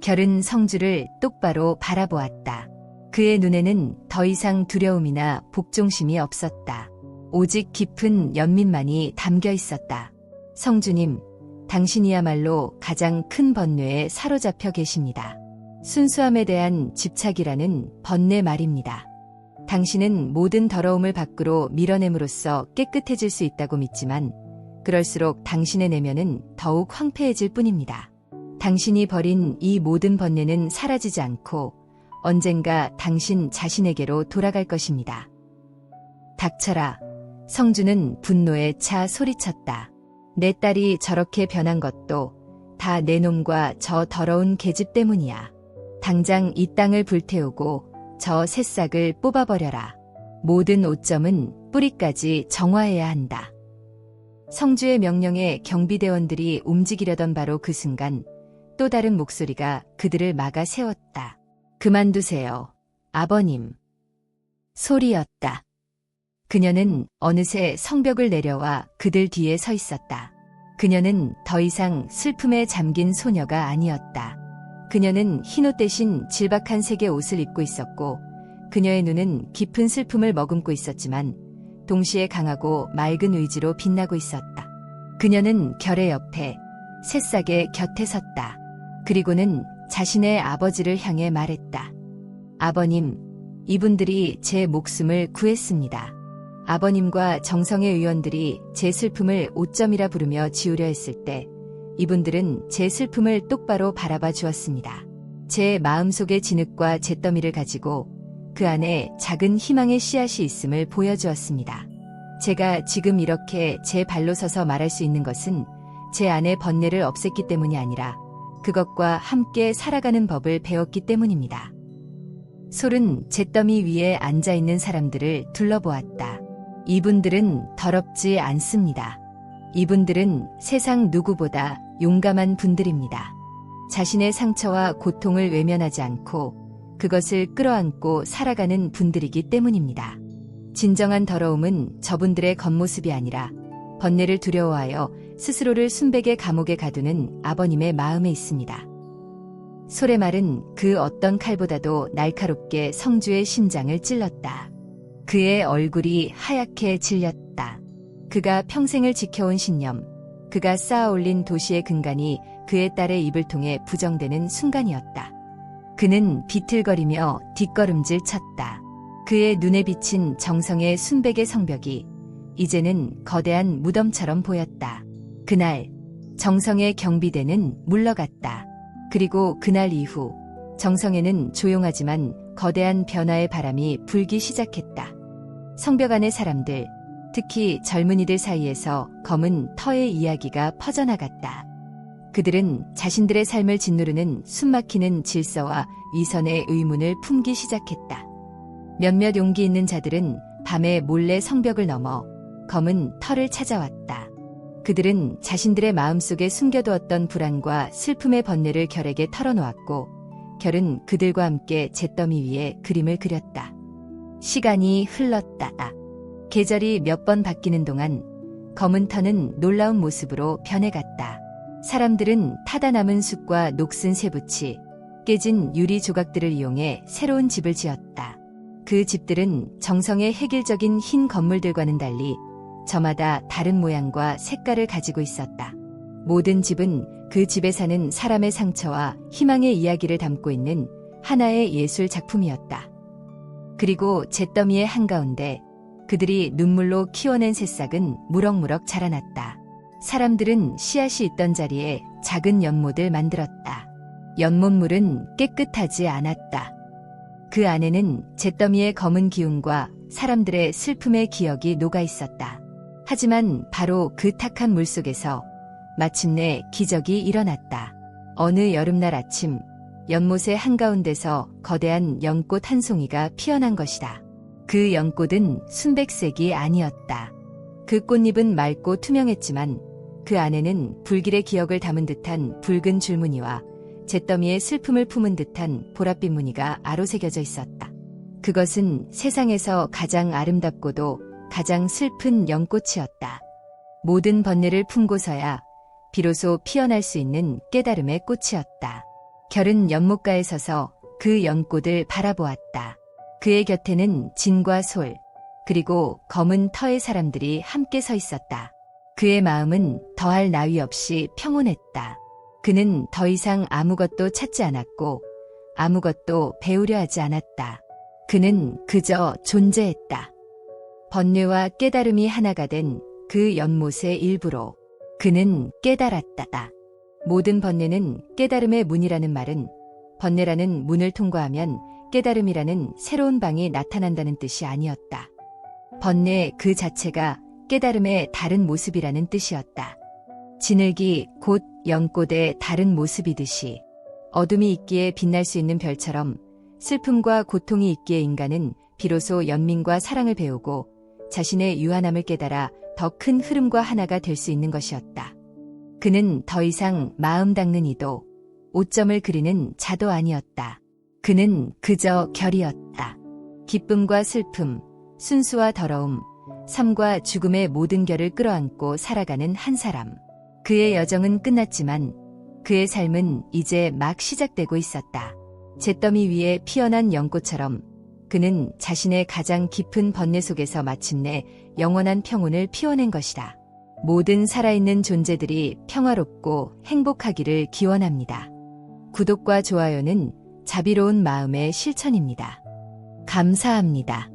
A: 결은 성주를 똑바로 바라보았다. 그의 눈에는 더 이상 두려움이나 복종심이 없었다. 오직 깊은 연민만이 담겨 있었다. 성주님, 당신이야말로 가장 큰 번뇌에 사로잡혀 계십니다. 순수함에 대한 집착이라는 번뇌 말입니다. 당신은 모든 더러움을 밖으로 밀어냄으로써 깨끗해질 수 있다고 믿지만 그럴수록 당신의 내면은 더욱 황폐해질 뿐입니다. 당신이 버린 이 모든 번뇌는 사라지지 않고 언젠가 당신 자신에게로 돌아갈 것입니다. 닥쳐라. 성주는 분노에 차 소리쳤다. 내 딸이 저렇게 변한 것도 다 내 놈과 저 더러운 계집 때문이야. 당장 이 땅을 불태우고 저 새싹을 뽑아버려라. 모든 오점은 뿌리까지 정화해야 한다. 성주의 명령에 경비대원들이 움직이려던 바로 그 순간 또 다른 목소리가 그들을 막아 세웠다. 그만두세요, 아버님. 소리였다. 그녀는 어느새 성벽을 내려와 그들 뒤에 서 있었다. 그녀는 더 이상 슬픔에 잠긴 소녀가 아니었다. 그녀는 흰옷 대신 질박한 색의 옷을 입고 있었고 그녀의 눈은 깊은 슬픔을 머금고 있었지만 동시에 강하고 맑은 의지로 빛나고 있었다. 그녀는 결의 옆에 새싹의 곁에 섰다. 그리고는 자신의 아버지를 향해 말했다. 아버님, 이분들이 제 목숨을 구했습니다. 아버님과 정성의 의원들이 제 슬픔을 오점이라 부르며 지우려 했을 때 이분들은 제 슬픔을 똑바로 바라봐 주었습니다. 제 마음속의 진흙과 잿더미를 가지고 그 안에 작은 희망의 씨앗이 있음을 보여주었습니다. 제가 지금 이렇게 제 발로 서서 말할 수 있는 것은 제 안의 번뇌를 없앴기 때문이 아니라 그것과 함께 살아가는 법을 배웠기 때문입니다. 솔은 잿더미 위에 앉아있는 사람들을 둘러보았다. 이분들은 더럽지 않습니다. 이분들은 세상 누구보다 용감한 분들입니다. 자신의 상처와 고통을 외면하지 않고 그것을 끌어안고 살아가는 분들이기 때문입니다. 진정한 더러움은 저분들의 겉모습이 아니라 번뇌를 두려워하여 스스로를 순백의 감옥에 가두는 아버님의 마음에 있습니다. 솔의 말은 그 어떤 칼보다도 날카롭게 성주의 심장을 찔렀다. 그의 얼굴이 하얗게 질렸다. 그가 평생을 지켜온 신념, 그가 쌓아올린 도시의 근간이 그의 딸의 입을 통해 부정되는 순간이었다. 그는 비틀거리며 뒷걸음질 쳤다. 그의 눈에 비친 정성의 순백의 성벽이 이제는 거대한 무덤처럼 보였다. 그날 정성의 경비대는 물러갔다. 그리고 그날 이후 정성에는 조용하지만 거대한 변화의 바람이 불기 시작했다. 성벽 안의 사람들, 특히 젊은이들 사이에서 검은 터의 이야기가 퍼져나갔다. 그들은 자신들의 삶을 짓누르는 숨막히는 질서와 위선의 의문을 품기 시작했다. 몇몇 용기 있는 자들은 밤에 몰래 성벽을 넘어 검은 터를 찾아왔다. 그들은 자신들의 마음속에 숨겨두었던 불안과 슬픔의 번뇌를 결에게 털어놓았고 결은 그들과 함께 잿더미 위에 그림을 그렸다. 시간이 흘렀다. 계절이 몇 번 바뀌는 동안 검은 터는 놀라운 모습으로 변해갔다. 사람들은 타다 남은 숲과 녹슨 쇠붙이, 깨진 유리 조각들을 이용해 새로운 집을 지었다. 그 집들은 정성의 획일적인 흰 건물들과는 달리 저마다 다른 모양과 색깔을 가지고 있었다. 모든 집은 그 집에 사는 사람의 상처와 희망의 이야기를 담고 있는 하나의 예술 작품이었다. 그리고 잿더미의 한가운데 그들이 눈물로 키워낸 새싹은 무럭무럭 자라났다. 사람들은 씨앗이 있던 자리에 작은 연못을 만들었다. 연못물은 깨끗하지 않았다. 그 안에는 잿더미의 검은 기운과 사람들의 슬픔의 기억이 녹아 있었다. 하지만 바로 그 탁한 물 속에서 마침내 기적이 일어났다. 어느 여름날 아침, 연못의 한가운데서 거대한 연꽃 한 송이가 피어난 것이다. 그 연꽃은 순백색이 아니었다. 그 꽃잎은 맑고 투명했지만 그 안에는 불길의 기억을 담은 듯한 붉은 줄무늬와 잿더미의 슬픔을 품은 듯한 보랏빛 무늬가 아로새겨져 있었다. 그것은 세상에서 가장 아름답고도 가장 슬픈 연꽃이었다. 모든 번뇌를 품고서야 비로소 피어날 수 있는 깨달음의 꽃이었다. 결은 연못가에 서서 그 연꽃을 바라보았다. 그의 곁에는 진과 솔, 그리고 검은 터의 사람들이 함께 서 있었다. 그의 마음은 더할 나위 없이 평온했다. 그는 더 이상 아무것도 찾지 않았고 아무것도 배우려 하지 않았다. 그는 그저 존재했다. 번뇌와 깨달음이 하나가 된 그 연못의 일부로 그는 깨달았다. 모든 번뇌는 깨달음의 문이라는 말은 번뇌라는 문을 통과하면 깨달음이라는 새로운 방이 나타난다는 뜻이 아니었다. 번뇌 그 자체가 깨달음의 다른 모습이라는 뜻이었다. 진흙이 곧 연꽃의 다른 모습이듯이 어둠이 있기에 빛날 수 있는 별처럼 슬픔과 고통이 있기에 인간은 비로소 연민과 사랑을 배우고 자신의 유한함을 깨달아 더 큰 흐름과 하나가 될 수 있는 것이었다. 그는 더 이상 마음 닦는 이도, 오점을 그리는 자도 아니었다. 그는 그저 결이었다. 기쁨과 슬픔, 순수와 더러움, 삶과 죽음의 모든 결을 끌어안고 살아가는 한 사람. 그의 여정은 끝났지만 그의 삶은 이제 막 시작되고 있었다. 잿더미 위에 피어난 연꽃처럼 그는 자신의 가장 깊은 번뇌 속에서 마침내 영원한 평온을 피워낸 것이다. 모든 살아있는 존재들이 평화롭고 행복하기를 기원합니다. 구독과 좋아요는 자비로운 마음의 실천입니다. 감사합니다.